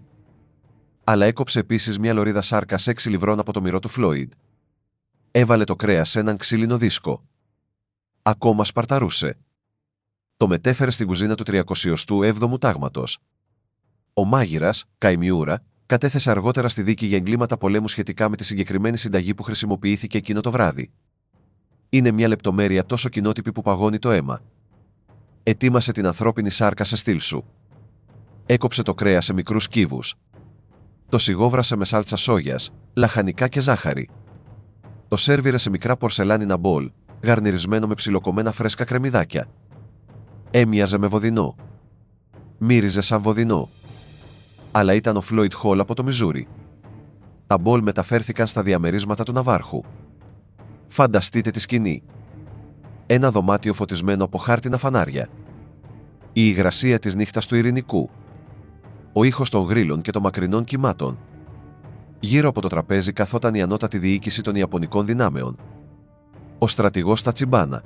Αλλά έκοψε επίσης μια λωρίδα σάρκας 6 λιβρών από το μυρό του Φλόιντ. Έβαλε το κρέας σε έναν ξύλινο δίσκο. Ακόμα σπαρταρούσε. Το μετέφερε στην κουζίνα του 37ου τάγματος. Ο μάγειρας, Καϊμιούρα, κατέθεσε αργότερα στη δίκη για εγκλήματα πολέμου σχετικά με τη συγκεκριμένη συνταγή που χρησιμοποιήθηκε εκείνο το βράδυ. Είναι μια λεπτομέρεια τόσο κοινότυπη που παγώνει το αίμα. Ετοίμασε την ανθρώπινη σάρκα σε στυλ σου. Έκοψε το κρέας σε μικρούς κύβους. Το σιγόβρασε με σάλτσα σόγιας, λαχανικά και ζάχαρη. Το σέρβιρε σε μικρά πορσελάνινα μπολ, γαρνιρισμένο με ψιλοκομμένα φρέσκα κρεμμυδάκια. Έμοιαζε με βοδινό. Μύριζε σαν βοδινό. Αλλά ήταν ο Φλόιντ Χολ από το Μιζούρι. Τα μπολ μεταφέρθηκαν στα διαμερίσματα του ναυάρχου. Φανταστείτε τη σκηνή. Ένα δωμάτιο φωτισμένο από χάρτινα φανάρια. Η υγρασία της νύχτας του Ειρηνικού. Ο ήχος των γρύλων και των μακρινών κυμάτων. Γύρω από το τραπέζι καθόταν η ανώτατη διοίκηση των Ιαπωνικών δυνάμεων. Ο στρατηγός Τατσιμπάνα.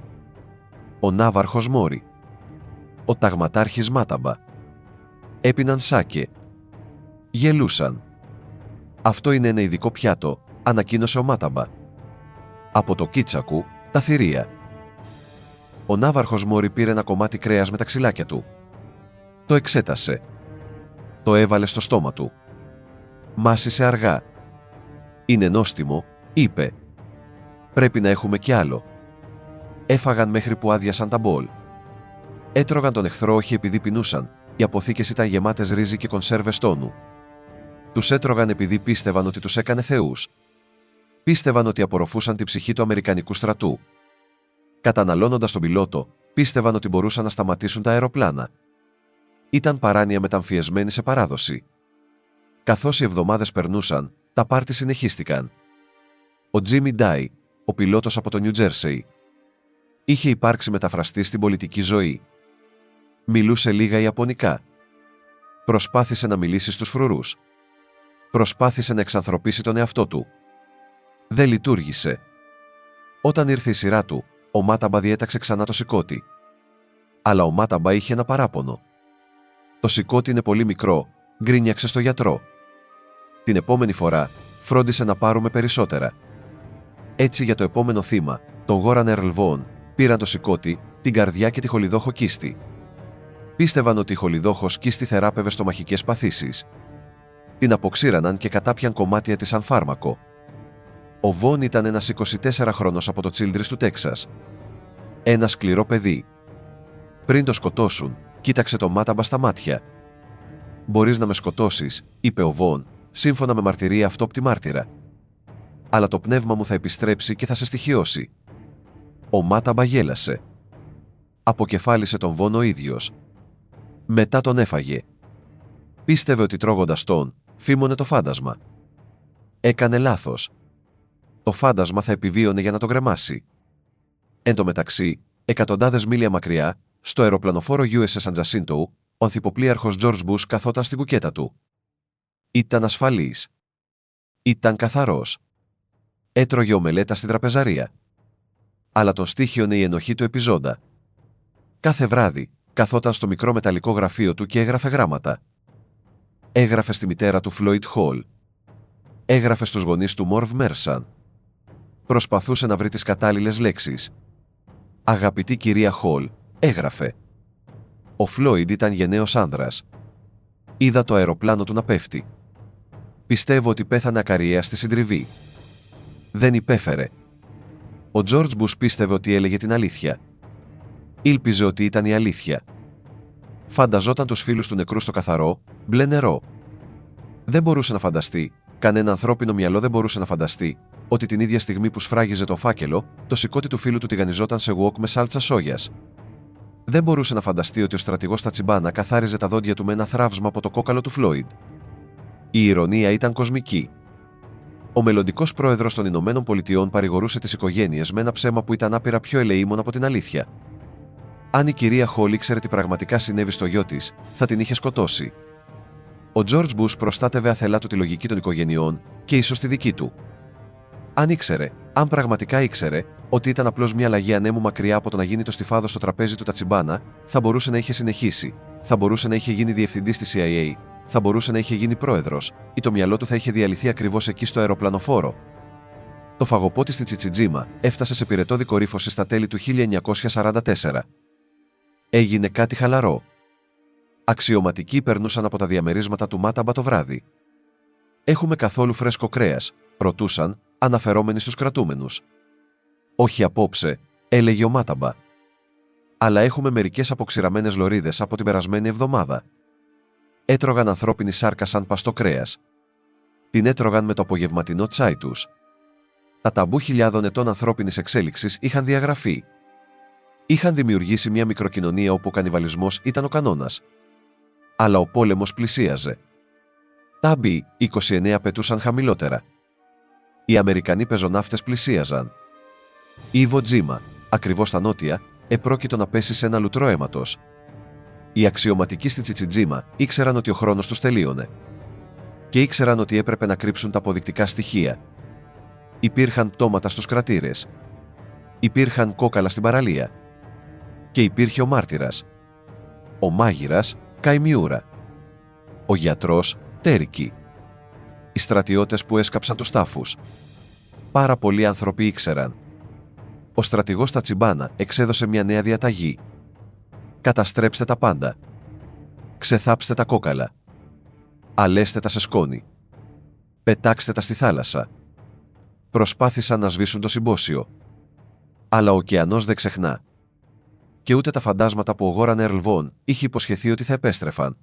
Ο ναύαρχος Μόρι. Ο ταγματάρχης Μάταμπα. Έπιναν σάκε. Γελούσαν. Αυτό είναι ένα ειδικό πιάτο, ανακοίνωσε ο Μάταμπα. Από το Κίτσακου, τα θηρία. Ο ναύαρχος Μόρι πήρε ένα κομμάτι κρέας με τα ξυλάκια του. Το εξέτασε. Το έβαλε στο στόμα του. Μάσησε αργά. Είναι νόστιμο, είπε. Πρέπει να έχουμε κι άλλο. Έφαγαν μέχρι που άδειασαν τα μπολ. Έτρωγαν τον εχθρό όχι επειδή πεινούσαν, οι αποθήκες ήταν γεμάτες ρύζι και κονσέρβες τόνου. Τους έτρωγαν επειδή πίστευαν ότι τους έκανε θεούς. Πίστευαν ότι απορροφούσαν την ψυχή του Αμερικανικού στρατού. Καταναλώνοντας τον πιλότο, πίστευαν ότι μπορούσαν να σταματήσουν τα αεροπλάνα. Ήταν παράνοια μεταμφιεσμένη σε παράδοση. Καθώς οι εβδομάδες περνούσαν, τα πάρτι συνεχίστηκαν. Ο Τζίμι Ντάι, ο πιλότος από το Νιου Τζέρσεϊ, είχε υπάρξει μεταφραστής στην πολιτική ζωή. Μιλούσε λίγα Ιαπωνικά. Προσπάθησε να μιλήσει στους φρουρούς. Προσπάθησε να εξανθρωπίσει τον εαυτό του. Δεν λειτουργήσε. Όταν ήρθε η σειρά του, ο Μάταμπα διέταξε ξανά το σηκώτη. Αλλά ο Μάταμπα είχε ένα παράπονο. Το σηκώτη είναι πολύ μικρό, γκρίνιαξε στο γιατρό. Την επόμενη φορά, φρόντισε να πάρουμε περισσότερα. Έτσι για το επόμενο θύμα, τον Γόραν Ερλβόν, πήραν το σηκώτη, την καρδιά και τη χολιδόχο κίστη. Πίστευαν ότι η χολιδόχος κίστη θεράπευε στομαχικές παθήσεις. Την αποξήραναν και κατάπιαν κομμάτια της σαν φάρμακο. Ο Βον ήταν ένας 24χρονος από το Childress του Τέξας. Ένα σκληρό παιδί. Πριν το σκοτώσουν, κοίταξε το Μάταμπα στα μάτια. «Μπορείς να με σκοτώσεις», είπε ο Βον, σύμφωνα με μαρτυρία αυτόπτη μάρτυρα. «Αλλά το πνεύμα μου θα επιστρέψει και θα σε στοιχειώσει». Ο Μάταμπα γέλασε. Αποκεφάλισε τον Βον ο ίδιος. Μετά τον έφαγε. Πίστευε ότι τρώγοντας τον, φήμωνε το φάντασμα. Έκανε λάθος. Το φάντασμα θα επιβίωνε για να τον κρεμάσει. Εν τω μεταξύ, εκατοντάδες μίλια μακριά, στο αεροπλανοφόρο USS San Jacinto, ο ανθυποπλοίαρχος George Bush καθόταν στην κουκέτα του. Ήταν ασφαλής. Ήταν καθαρός. Έτρωγε ομελέτα στην τραπεζαρία. Αλλά τον στοίχιωνε η ενοχή του επιζώντα. Κάθε βράδυ, καθόταν στο μικρό μεταλλικό γραφείο του και έγραφε γράμματα. Έγραφε στη μητέρα του Φλόιντ Χολ. Έγραφε στους γονείς του Μόρβ Μέρσαν. Προσπαθούσε να βρει τις κατάλληλες λέξεις. «Αγαπητή κυρία Χολ», έγραφε. Ο Φλόιντ ήταν γενναίος άνδρας. Είδα το αεροπλάνο του να πέφτει. Πιστεύω ότι πέθανε ακαριέα στη συντριβή. Δεν υπέφερε. Ο Τζόρτζ Μπους πίστευε ότι έλεγε την αλήθεια. Ήλπιζε ότι ήταν η αλήθεια. Φανταζόταν τους φίλους του νεκρού στο καθαρό, μπλε νερό. Δεν μπορούσε να φανταστεί, κανένα ανθρώπινο μυαλό δεν μπορούσε να φανταστεί, ότι την ίδια στιγμή που σφράγιζε το φάκελο, το σηκώτη του φίλου του τηγανιζόταν σε γουόκ με σάλτσα σόγιας. Δεν μπορούσε να φανταστεί ότι ο στρατηγός Τατσιμπάνα καθάριζε τα δόντια του με ένα θράψμα από το κόκαλο του Φλόιντ. Η ηρωνία ήταν κοσμική. Ο μελλοντικός πρόεδρος των Ηνωμένων Πολιτειών παρηγορούσε τις οικογένειες με ένα ψέμα που ήταν άπειρα πιο ελεήμων από την αλήθεια. Αν η κυρία Χολ ήξερε τι πραγματικά συνέβη στο γιο της, θα την είχε σκοτώσει. Ο Τζόρτζ Μπους προστάτευε αθελά του τη λογική των οικογενειών και ίσως τη δική του. Αν πραγματικά ήξερε, ότι ήταν απλώς μια αλλαγή ανέμου μακριά από το να γίνει το στιφάδο στο τραπέζι του Τατσιμπάνα, θα μπορούσε να είχε συνεχίσει, θα μπορούσε να είχε γίνει διευθυντής της CIA, θα μπορούσε να είχε γίνει πρόεδρος, ή το μυαλό του θα είχε διαλυθεί ακριβώς εκεί στο αεροπλανοφόρο. Το φαγοπότη στη Τσιτσιτζίμα έφτασε σε πυρετό κορύφωση στα τέλη του 1944. Έγινε κάτι χαλαρό. Αξιωματικοί περνούσαν από τα διαμερίσματα του Μάταμπα το βράδυ. «Έχουμε καθόλου φρέσκο κρέας?» ρωτούσαν, αναφερόμενοι στους κρατούμενους. «Όχι απόψε», έλεγε ο Μάταμπα. «Αλλά έχουμε μερικές αποξηραμένες λωρίδες από την περασμένη εβδομάδα». Έτρωγαν ανθρώπινη σάρκα σαν παστό κρέας. Την έτρωγαν με το απογευματινό τσάι τους. Τα ταμπού χιλιάδων ετών ανθρώπινης εξέλιξης είχαν διαγραφεί. Είχαν δημιουργήσει μια μικροκοινωνία όπου ο κανιβαλισμός ήταν ο κανόνας. Αλλά ο πόλεμος πλησίαζε. Τάμπι 29 πετούσαν χαμηλότερα. Οι Αμερικανοί πεζοναύτες πλησίαζαν. Η Ιβο Τζίμα, ακριβώς στα νότια, επρόκειτο να πέσει σε ένα λουτρό αίματος. Οι αξιωματικοί στη Τσιτσιτζίμα ήξεραν ότι ο χρόνος τους τελείωνε. Και ήξεραν ότι έπρεπε να κρύψουν τα αποδεικτικά στοιχεία. Υπήρχαν πτώματα στους κρατήρες. Υπήρχαν κόκαλα στην παραλία. Και υπήρχε ο μάρτυρας. Ο μάγειρας Καϊμιούρα. Ο γιατρός Τέρικι. Οι στρατιώτες που έσκαψαν τους τάφους. Πάρα πολλοί άνθρωποι ήξεραν. Ο στρατηγός Τατσιμπάνα εξέδωσε μια νέα διαταγή. Καταστρέψτε τα πάντα. Ξεθάψτε τα κόκαλα. Αλέστε τα σε σκόνη. Πετάξτε τα στη θάλασσα. Προσπάθησαν να σβήσουν το συμπόσιο. Αλλά ο ωκεανός δεν ξεχνά. Και ούτε τα φαντάσματα που ο Γόραν Ερλβόν είχε υποσχεθεί ότι θα επέστρεφαν.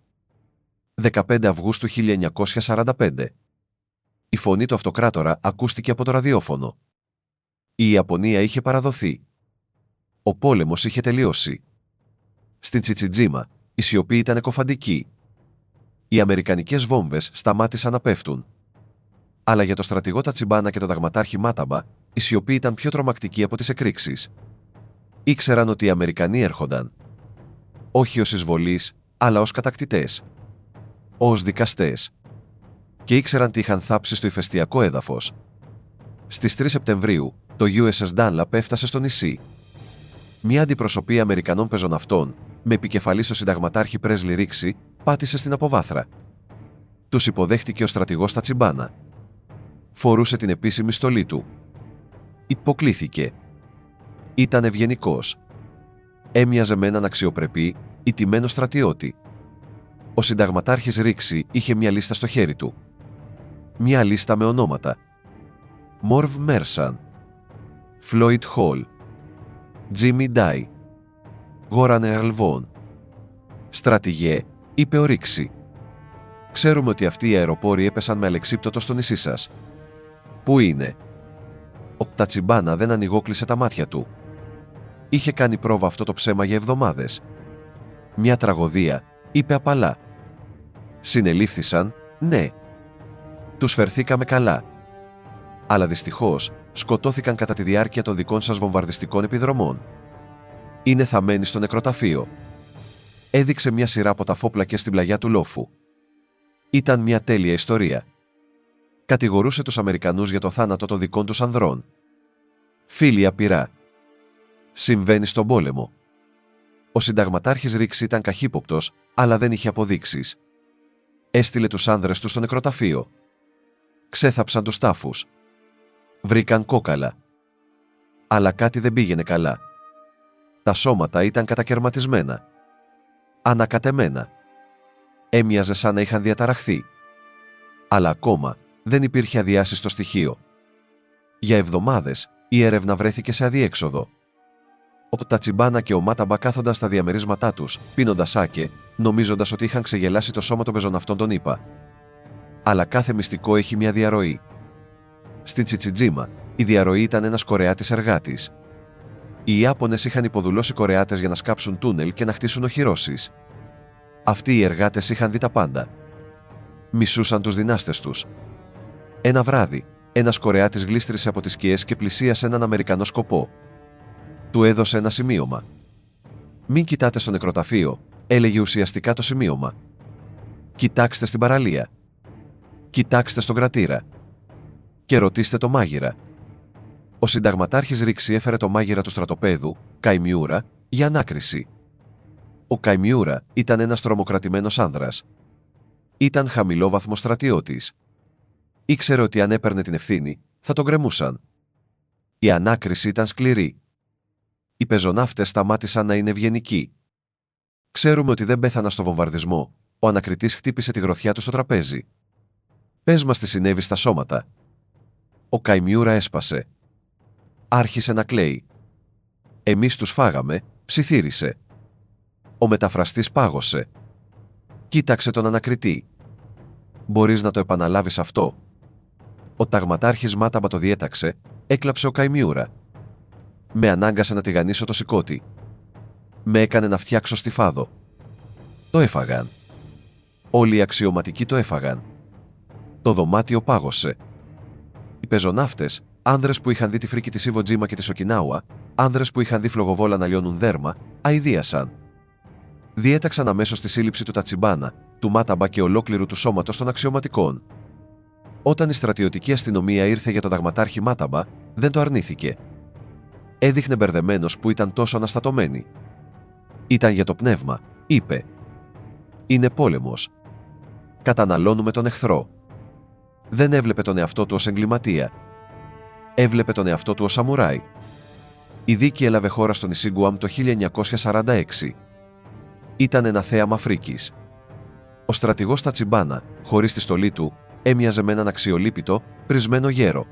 15 Αυγούστου 1945. Η φωνή του αυτοκράτορα ακούστηκε από το ραδιόφωνο. Η Ιαπωνία είχε παραδοθεί. Ο πόλεμος είχε τελειώσει. Στην Τσιτσιτζίμα, η σιωπή ήταν εκοφαντική. Οι αμερικανικές βόμβες σταμάτησαν να πέφτουν. Αλλά για το στρατηγό Τατσιμπάνα και τον ταγματάρχη Μάταμπα, η σιωπή ήταν πιο τρομακτική από τις εκρήξεις. Ήξεραν ότι οι Αμερικανοί έρχονταν. Όχι ως εισβολείς, αλλά ως κατακτητές. Ως δικαστές. Και ήξεραν τι είχαν θάψει στο ηφαιστειακό έδαφος. Στις 3 Σεπτεμβρίου, το USS Dunlap έφτασε στο νησί. Μια αντιπροσωπεία Αμερικανών πεζοναυτών, με επικεφαλή στο συνταγματάρχη Πρέσλι Ρίξη, πάτησε στην αποβάθρα. Τους υποδέχτηκε ο στρατηγός Τατσιμπάνα. Φορούσε την επίσημη στολή του. Υποκλήθηκε. Ήταν ευγενικός. Έμοιαζε με έναν αξιοπρεπή, ηττημένο στρατιώτη. Ο συνταγματάρχης Ρίξη είχε μια λίστα στο χέρι του. Μια λίστα με ονόματα. Μόρβ Μέρσαν. Φλόιντ Χολ. Τζίμι Ντάι. Γόραν Ερλβόν. Στρατηγέ, είπε ο Ρίξη. Ξέρουμε ότι αυτοί οι αεροπόροι έπεσαν με αλεξίπτωτο στο νησί σας. Πού είναι? Ο Τατσιμπάνα δεν ανοιγόκλεισε τα μάτια του. Είχε κάνει πρόβα αυτό το ψέμα για εβδομάδες. Μια τραγωδία, είπε απαλά. Συνελήφθησαν, ναι. Τους φερθήκαμε καλά. Αλλά δυστυχώς σκοτώθηκαν κατά τη διάρκεια των δικών σας βομβαρδιστικών επιδρομών. Είναι θαμμένοι στο νεκροταφείο. Έδειξε μια σειρά από τα φόπλακες στην πλαγιά του λόφου. Ήταν μια τέλεια ιστορία. Κατηγορούσε τους Αμερικανούς για το θάνατο των δικών τους ανδρών. Φίλοι απειρά. Συμβαίνει στον πόλεμο. Ο συνταγματάρχης Ρίξ ήταν καχύποπτος, αλλά δεν είχε αποδείξεις. Έστειλε τους άνδρες του στο νεκροταφείο. Ξέθαψαν τους τάφους. Βρήκαν κόκαλα. Αλλά κάτι δεν πήγαινε καλά. Τα σώματα ήταν κατακερματισμένα. Ανακατεμένα. Έμοιαζε σαν να είχαν διαταραχθεί. Αλλά ακόμα δεν υπήρχε αδιάσιστο στοιχείο. Για εβδομάδες η έρευνα βρέθηκε σε αδιέξοδο. Ο Τατσιμπάνα και ο Μάταμπα κάθονταν στα διαμερίσματά τους, πίνοντας σάκε, νομίζοντας ότι είχαν ξεγελάσει το σώμα των πεζοναυτών των ΗΠΑ. Αλλά κάθε μυστικό έχει μια διαρροή. Στην Τσιτσιτζίμα, η διαρροή ήταν ένας Κορεάτης εργάτης. Οι Ιάπωνες είχαν υποδουλώσει Κορεάτες για να σκάψουν τούνελ και να χτίσουν οχυρώσεις. Αυτοί οι εργάτες είχαν δει τα πάντα. Μισούσαν τους δυνάστες τους. Ένα βράδυ, ένας Κορεάτης γλίστρισε από τις σκιές και πλησίασε έναν Αμερικανό σκοπό. Του έδωσε ένα σημείωμα. «Μην κοιτάτε στο νεκροταφείο», έλεγε ουσιαστικά το σημείωμα. «Κοιτάξτε στην παραλία. Κοιτάξτε στον κρατήρα. Και ρωτήστε το μάγειρα». Ο συνταγματάρχης Ρίξι έφερε το μάγειρα του στρατοπέδου, Καϊμιούρα, για ανάκριση. Ο Καϊμιούρα ήταν ένας τρομοκρατημένος άνδρας. Ήταν χαμηλόβαθμος στρατιώτης. Ήξερε ότι αν έπαιρνε την ευθύνη, θα τον γκρεμούσαν. Η ανάκριση ήταν σκληρή. Οι πεζοναύτες σταμάτησαν να είναι ευγενικοί. «Ξέρουμε ότι δεν πέθανα στο βομβαρδισμό», ο ανακριτής χτύπησε τη γροθιά του στο τραπέζι. «Πες μας τι συνέβη στα σώματα». Ο Καϊμιούρα έσπασε. Άρχισε να κλαίει. «Εμείς τους φάγαμε», ψιθύρισε. Ο μεταφραστής πάγωσε. Κοίταξε τον ανακριτή. «Μπορείς να το επαναλάβεις αυτό?» Ο ταγματάρχης Μάταμπα το διέταξε, έκλαψε ο Καϊμιούρα. «Με ανάγκασε να τηγανίσω το σηκώτη. Με έκανε να φτιάξω στιφάδο. Το έφαγαν. Όλοι οι αξιωματικοί το έφαγαν. Το δωμάτιο πάγωσε. Οι πεζοναύτες, άνδρες που είχαν δει τη φρίκη της Ιβο Τζίμα και της Οκινάουα, άνδρες που είχαν δει φλογοβόλα να λιώνουν δέρμα, αηδίασαν. Διέταξαν αμέσως τη σύλληψη του Τατσιμπάνα, του Μάταμπα και ολόκληρου του σώματος των αξιωματικών. Όταν η στρατιωτική αστυνομία ήρθε για τον ταγματάρχη Μάταμπα, δεν το αρνήθηκε. Έδειχνε μπερδεμένος που ήταν τόσο αναστατωμένη. «Ήταν για το πνεύμα», είπε. «Είναι πόλεμος. Καταναλώνουμε τον εχθρό». Δεν έβλεπε τον εαυτό του ως εγκληματία. Έβλεπε τον εαυτό του ως σαμουράι. Η δίκη έλαβε χώρα στο νησί Γκουάμ το 1946. Ήταν ένα θέαμα φρίκης. Ο στρατηγός Τατσιμπάνα, χωρίς τη στολή του, έμοιαζε με έναν αξιολύπητο, πρισμένο γέρο.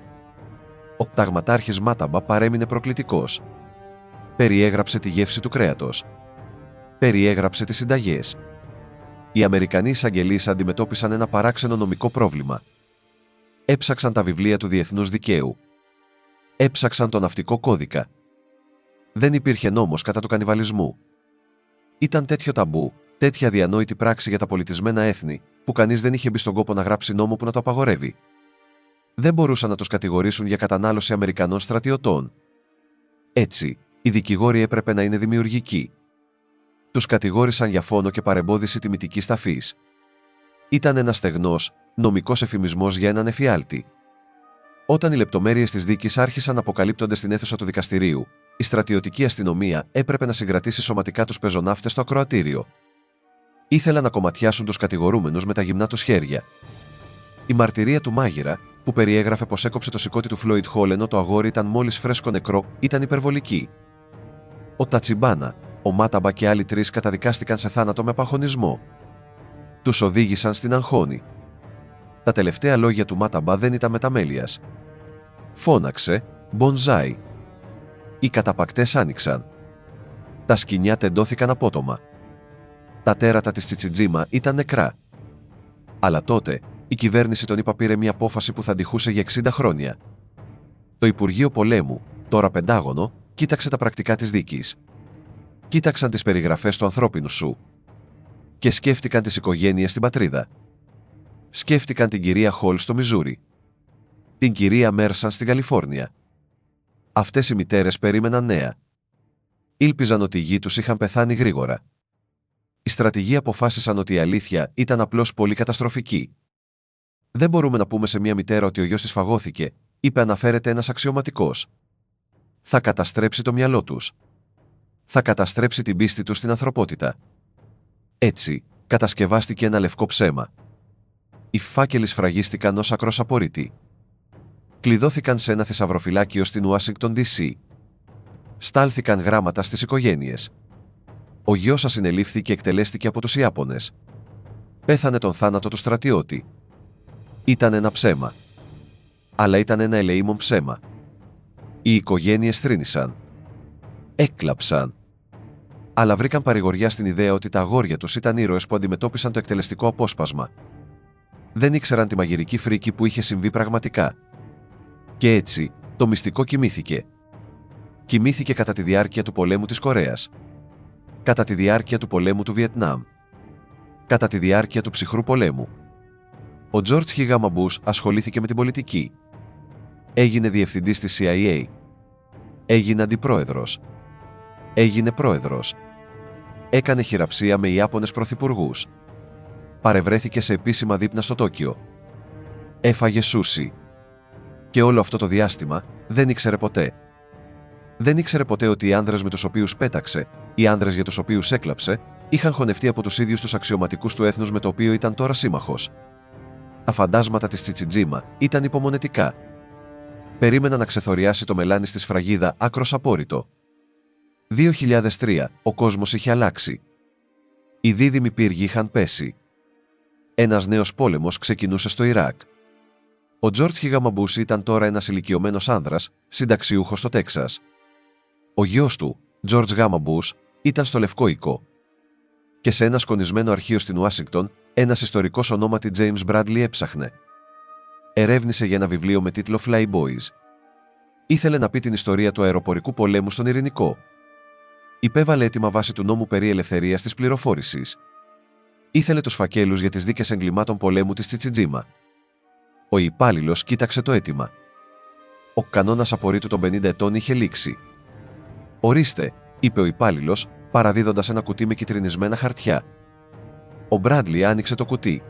Ο ταγματάρχης Μάταμπα παρέμεινε προκλητικός. Περιέγραψε τη γεύση του κρέατος. Περιέγραψε τις συνταγές. Οι Αμερικανοί εισαγγελείς αντιμετώπισαν ένα παράξενο νομικό πρόβλημα. Έψαξαν τα βιβλία του διεθνούς δικαίου. Έψαξαν τον ναυτικό κώδικα. Δεν υπήρχε νόμος κατά του κανιβαλισμού. Ήταν τέτοιο ταμπού, τέτοια αδιανόητη πράξη για τα πολιτισμένα έθνη, που κανείς δεν είχε μπει στον κόπο να γράψει νόμο που να το απαγορεύει. Δεν μπορούσαν να τους κατηγορήσουν για κατανάλωση Αμερικανών στρατιωτών. Έτσι, οι δικηγόροι έπρεπε να είναι δημιουργικοί. Τους κατηγόρησαν για φόνο και παρεμπόδιση τιμητικής ταφής. Ήταν ένας στεγνός, νομικός εφημισμός για έναν εφιάλτη. Όταν οι λεπτομέρειες της δίκης άρχισαν να αποκαλύπτονται στην αίθουσα του δικαστηρίου, η στρατιωτική αστυνομία έπρεπε να συγκρατήσει σωματικά τους πεζοναύτες στο ακροατήριο. Ήθελαν να κομματιάσουν τους κατηγορούμενους με τα γυμνά τους χέρια. Η μαρτυρία του μάγειρα, που περιέγραφε πως έκοψε το σηκώτη του Φλόιντ Χολ ενώ το αγόρι ήταν μόλις φρέσκο νεκρό, ήταν υπερβολική. Ο Τατσιμπάνα, ο Μάταμπα και άλλοι 3 καταδικάστηκαν σε θάνατο με απαγχωνισμό. Τους οδήγησαν στην αγχώνη. Τα τελευταία λόγια του Μάταμπα δεν ήταν μεταμέλειας. Φώναξε «Μπονζάι». Οι καταπακτές άνοιξαν. Τα σκοινιά τεντώθηκαν απότομα. Τα τέρατα της Τσιτσιτζίμα ήταν νεκρά. Αλλά τότε η κυβέρνηση των ΗΠΑ πήρε μια απόφαση που θα αντιχούσε για 60 χρόνια. Το Υπουργείο Πολέμου, τώρα Πεντάγωνο, κοίταξε τα πρακτικά της δίκης. Κοίταξαν τις περιγραφές του ανθρώπινου σου. Και σκέφτηκαν τις οικογένειες στην πατρίδα. Σκέφτηκαν την κυρία Χολ στο Μιζούρι. Την κυρία Μέρσαν στην Καλιφόρνια. Αυτές οι μητέρες περίμεναν νέα. Ήλπιζαν ότι οι γη τους είχαν πεθάνει γρήγορα. Οι στρατηγοί αποφάσισαν ότι η αλήθεια ήταν απλώς πολύ καταστροφική. Δεν μπορούμε να πούμε σε μια μητέρα ότι ο γιος της φαγώθηκε, είπε αναφέρεται ένας αξιωματικός. Θα καταστρέψει το μυαλό τους. Θα καταστρέψει την πίστη τους στην ανθρωπότητα. Έτσι, κατασκευάστηκε ένα λευκό ψέμα. Οι φάκελοι σφραγίστηκαν ως ακρός απορρίτοι. Κλειδώθηκαν σε ένα θησαυροφυλάκιο στην Ουάσιγκτον DC. Στάλθηκαν γράμματα στις οικογένειες. Ο γιος σας συνελήφθη και εκτελέστηκε από τους Ιάπωνες. Πέθανε τον θάνατο του στρατιώτη. Ήταν ένα ψέμα. Αλλά ήταν ένα ελεήμον ψέμα. Οι οικογένειες θρήνησαν. Έκλαψαν. Αλλά βρήκαν παρηγοριά στην ιδέα ότι τα αγόρια τους ήταν ήρωες που αντιμετώπισαν το εκτελεστικό απόσπασμα. Δεν ήξεραν τη μαγειρική φρίκη που είχε συμβεί πραγματικά. Και έτσι, το μυστικό κοιμήθηκε. Κοιμήθηκε κατά τη διάρκεια του πολέμου της Κορέας. Κατά τη διάρκεια του πολέμου του Βιετνάμ. Κατά τη διάρκεια του ψυχρού πολέμου. Ο Τζορτζ Χ. Μπούς ασχολήθηκε με την πολιτική. Έγινε διευθυντής της CIA. Έγινε αντιπρόεδρος. Έγινε πρόεδρος. Έκανε χειραψία με Ιάπωνες πρωθυπουργούς. Παρευρέθηκε σε επίσημα δείπνα στο Τόκιο. Έφαγε σούσι. Και όλο αυτό το διάστημα δεν ήξερε ποτέ. Δεν ήξερε ποτέ ότι οι άνδρες με τους οποίους πέταξε, οι άνδρες για τους οποίους έκλαψε, είχαν χωνευτεί από τους ίδιους τους αξιωματικούς του έθνους με το οποίο ήταν τώρα σύμμαχος. Τα φαντάσματα της Τσιτσιτζίμα ήταν υπομονετικά. Περίμενα να ξεθοριάσει το μελάνι στη σφραγίδα άκρος απόρριτο. 2003, ο κόσμος είχε αλλάξει. Οι δίδυμοι πύργοι είχαν πέσει. Ένας νέος πόλεμος ξεκινούσε στο Ιράκ. Ο Τζορτζ Χ. Μπούς ήταν τώρα ένας ηλικιωμένος άνδρας, συνταξιούχος στο Τέξας. Ο γιος του, Τζορτζ Γ. Μπούς, ήταν στο Λευκό Οίκο. Και σε ένα σκονισμένο αρχείο στην Ουάσιγκτον, ένας ιστορικός ονόματι James Bradley έψαχνε. Ερεύνησε για ένα βιβλίο με τίτλο Flyboys. Ήθελε να πει την ιστορία του αεροπορικού πολέμου στον Ειρηνικό. Υπέβαλε αίτημα βάσει του νόμου περί ελευθερίας της πληροφόρησης. Ήθελε τους φακέλους για τις δίκες εγκλημάτων πολέμου της Τσιτσιτζίμα. Ο υπάλληλος κοίταξε το αίτημα. Ο κανόνας απορρίτου των 50 ετών είχε λήξει. «Ορίστε», είπε ο υπάλληλος, παραδίδοντας ένα κουτί με κιτρινισμένα χαρτιά. Ο Μπράντλι άνοιξε το κουτί.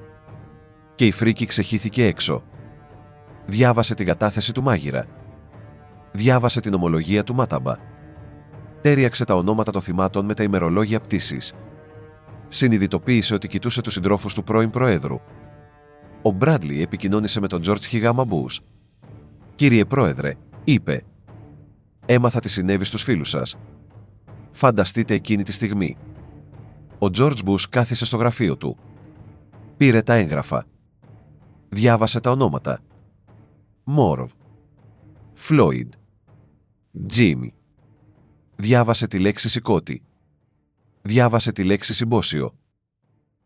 Και η φρίκη ξεχύθηκε έξω. Διάβασε την κατάθεση του μάγειρα. Διάβασε την ομολογία του Μάταμπα. Τέριαξε τα ονόματα των θυμάτων με τα ημερολόγια πτήσης. Συνειδητοποίησε ότι κοιτούσε τους συντρόφους του πρώην Προέδρου. Ο Μπράντλι επικοινώνησε με τον Τζορτζ Χ. Μπούς. «Κύριε Πρόεδρε», είπε, «έμαθα τι συνέβη στους φίλους σας. Φανταστείτε εκείνη τη στιγμή». Ο Τζορτζ Μπούς κάθισε στο γραφείο του. Πήρε τα έγγραφα. Διάβασε τα ονόματα. Μόρβ. Φλόιντ. Τζίμι. Διάβασε τη λέξη σηκώτη. Διάβασε τη λέξη συμπόσιο.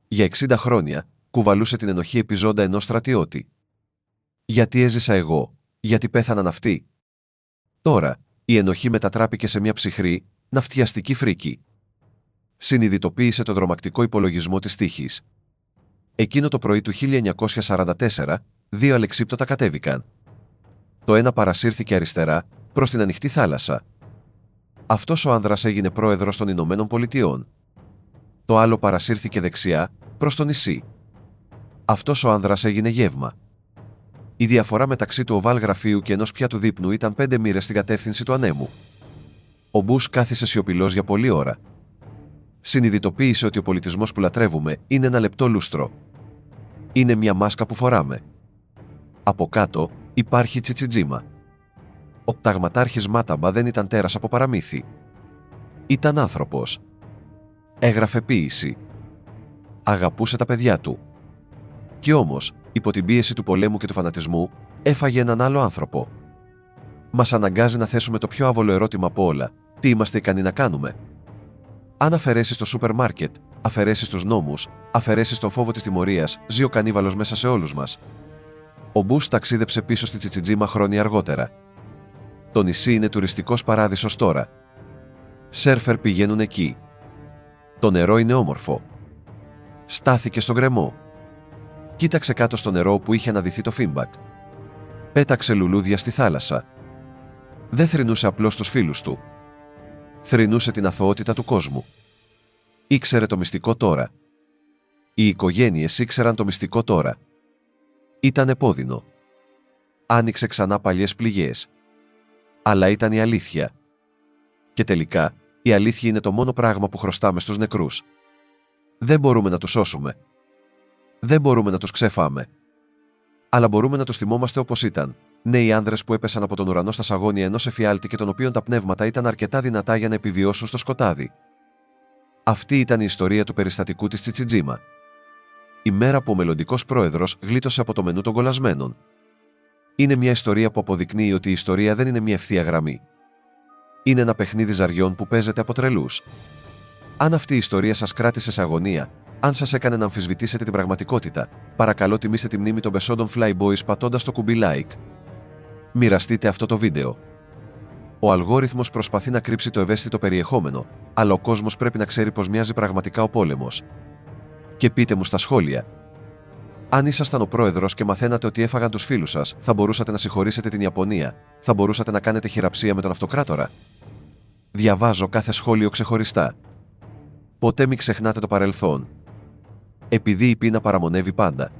Για 60 χρόνια κουβαλούσε την ενοχή επιζώντα ενός στρατιώτη. Γιατί έζησα εγώ, γιατί πέθαναν αυτοί. Τώρα, η ενοχή μετατράπηκε σε μια ψυχρή, ναυτιαστική φρίκη. Συνειδητοποίησε το τρομακτικό υπολογισμό της τύχης. Εκείνο το πρωί του 1944, 2 αλεξίπτωτα κατέβηκαν. Το ένα παρασύρθηκε αριστερά, προς την ανοιχτή θάλασσα. Αυτός ο άνδρας έγινε πρόεδρος των Ηνωμένων Πολιτειών. Το άλλο παρασύρθηκε δεξιά, προς το νησί. Αυτός ο άνδρας έγινε γεύμα. Η διαφορά μεταξύ του οβάλ γραφείου και ενός πιάτου δείπνου ήταν 5 μοίρες στην κατεύθυνση του ανέμου. Ο Μπούς κάθισε σιωπηλός για πολλή ώρα. Συνειδητοποίησε ότι ο πολιτισμός που λατρεύουμε είναι ένα λεπτό λούστρο. Είναι μια μάσκα που φοράμε. Από κάτω υπάρχει Τσιτσιτζίμα. Ο ταγματάρχης Μάταμπα δεν ήταν τέρας από παραμύθι. Ήταν άνθρωπος. Έγραφε ποίηση. Αγαπούσε τα παιδιά του. Κι όμως, υπό την πίεση του πολέμου και του φανατισμού, έφαγε έναν άλλο άνθρωπο. Μας αναγκάζει να θέσουμε το πιο άβολο ερώτημα από όλα. Τι είμαστε ικανοί να κάνουμε? Αν αφαιρέσεις το σούπερ μάρκετ, αφαιρέσεις τους νόμους, αφαιρέσεις τον φόβο της τιμωρίας, ζει ο κανίβαλος μέσα σε όλους μας. Ο Μπούς ταξίδεψε πίσω στη Τσιτσιτζίμα χρόνια αργότερα. Το νησί είναι τουριστικός παράδεισος τώρα. Σέρφερ πηγαίνουν εκεί. Το νερό είναι όμορφο. Στάθηκε στον γκρεμό. Κοίταξε κάτω στο νερό που είχε αναδυθεί το φίμπακ. Πέταξε λουλούδια στη θάλασσα. Δεν θρηνούσε απλώς τους φίλους του. Θρηνούσε την αθωότητα του κόσμου. Ήξερε το μυστικό τώρα. Οι οικογένειες ήξεραν το μυστικό τώρα. Ήταν επώδυνο. Άνοιξε ξανά παλιές πληγές. Αλλά ήταν η αλήθεια. Και τελικά, η αλήθεια είναι το μόνο πράγμα που χρωστάμε στους νεκρούς. Δεν μπορούμε να τους σώσουμε. Δεν μπορούμε να τους ξεφάμε. Αλλά μπορούμε να τους θυμόμαστε όπως ήταν. Νέοι άνδρες που έπεσαν από τον ουρανό στα σαγόνια ενός εφιάλτη και των οποίων τα πνεύματα ήταν αρκετά δυνατά για να επιβιώσουν στο σκοτάδι. Αυτή ήταν η ιστορία του περιστατικού της Τσιτσιτζίμα. Η μέρα που ο μελλοντικός πρόεδρος γλίτωσε από το μενού των κολλασμένων. Είναι μια ιστορία που αποδεικνύει ότι η ιστορία δεν είναι μια ευθεία γραμμή. Είναι ένα παιχνίδι ζαριών που παίζεται από τρελούς. Αν αυτή η ιστορία σας κράτησε σε αγωνία, αν σας έκανε να αμφισβητήσετε την πραγματικότητα, παρακαλώ τιμήστε τη μνήμη των πεσόντων Flyboys πατώντας το κουμπί like. Μοιραστείτε αυτό το βίντεο. Ο αλγόριθμος προσπαθεί να κρύψει το ευαίσθητο περιεχόμενο, αλλά ο κόσμος πρέπει να ξέρει πως μοιάζει πραγματικά ο πόλεμος. Και πείτε μου στα σχόλια. Αν ήσασταν ο πρόεδρος και μαθαίνατε ότι έφαγαν τους φίλους σας, θα μπορούσατε να συγχωρήσετε την Ιαπωνία, θα μπορούσατε να κάνετε χειραψία με τον αυτοκράτορα. Διαβάζω κάθε σχόλιο ξεχωριστά. Ποτέ μην ξεχνάτε το παρελθόν. Επειδή η πείνα παραμονεύει πάντα.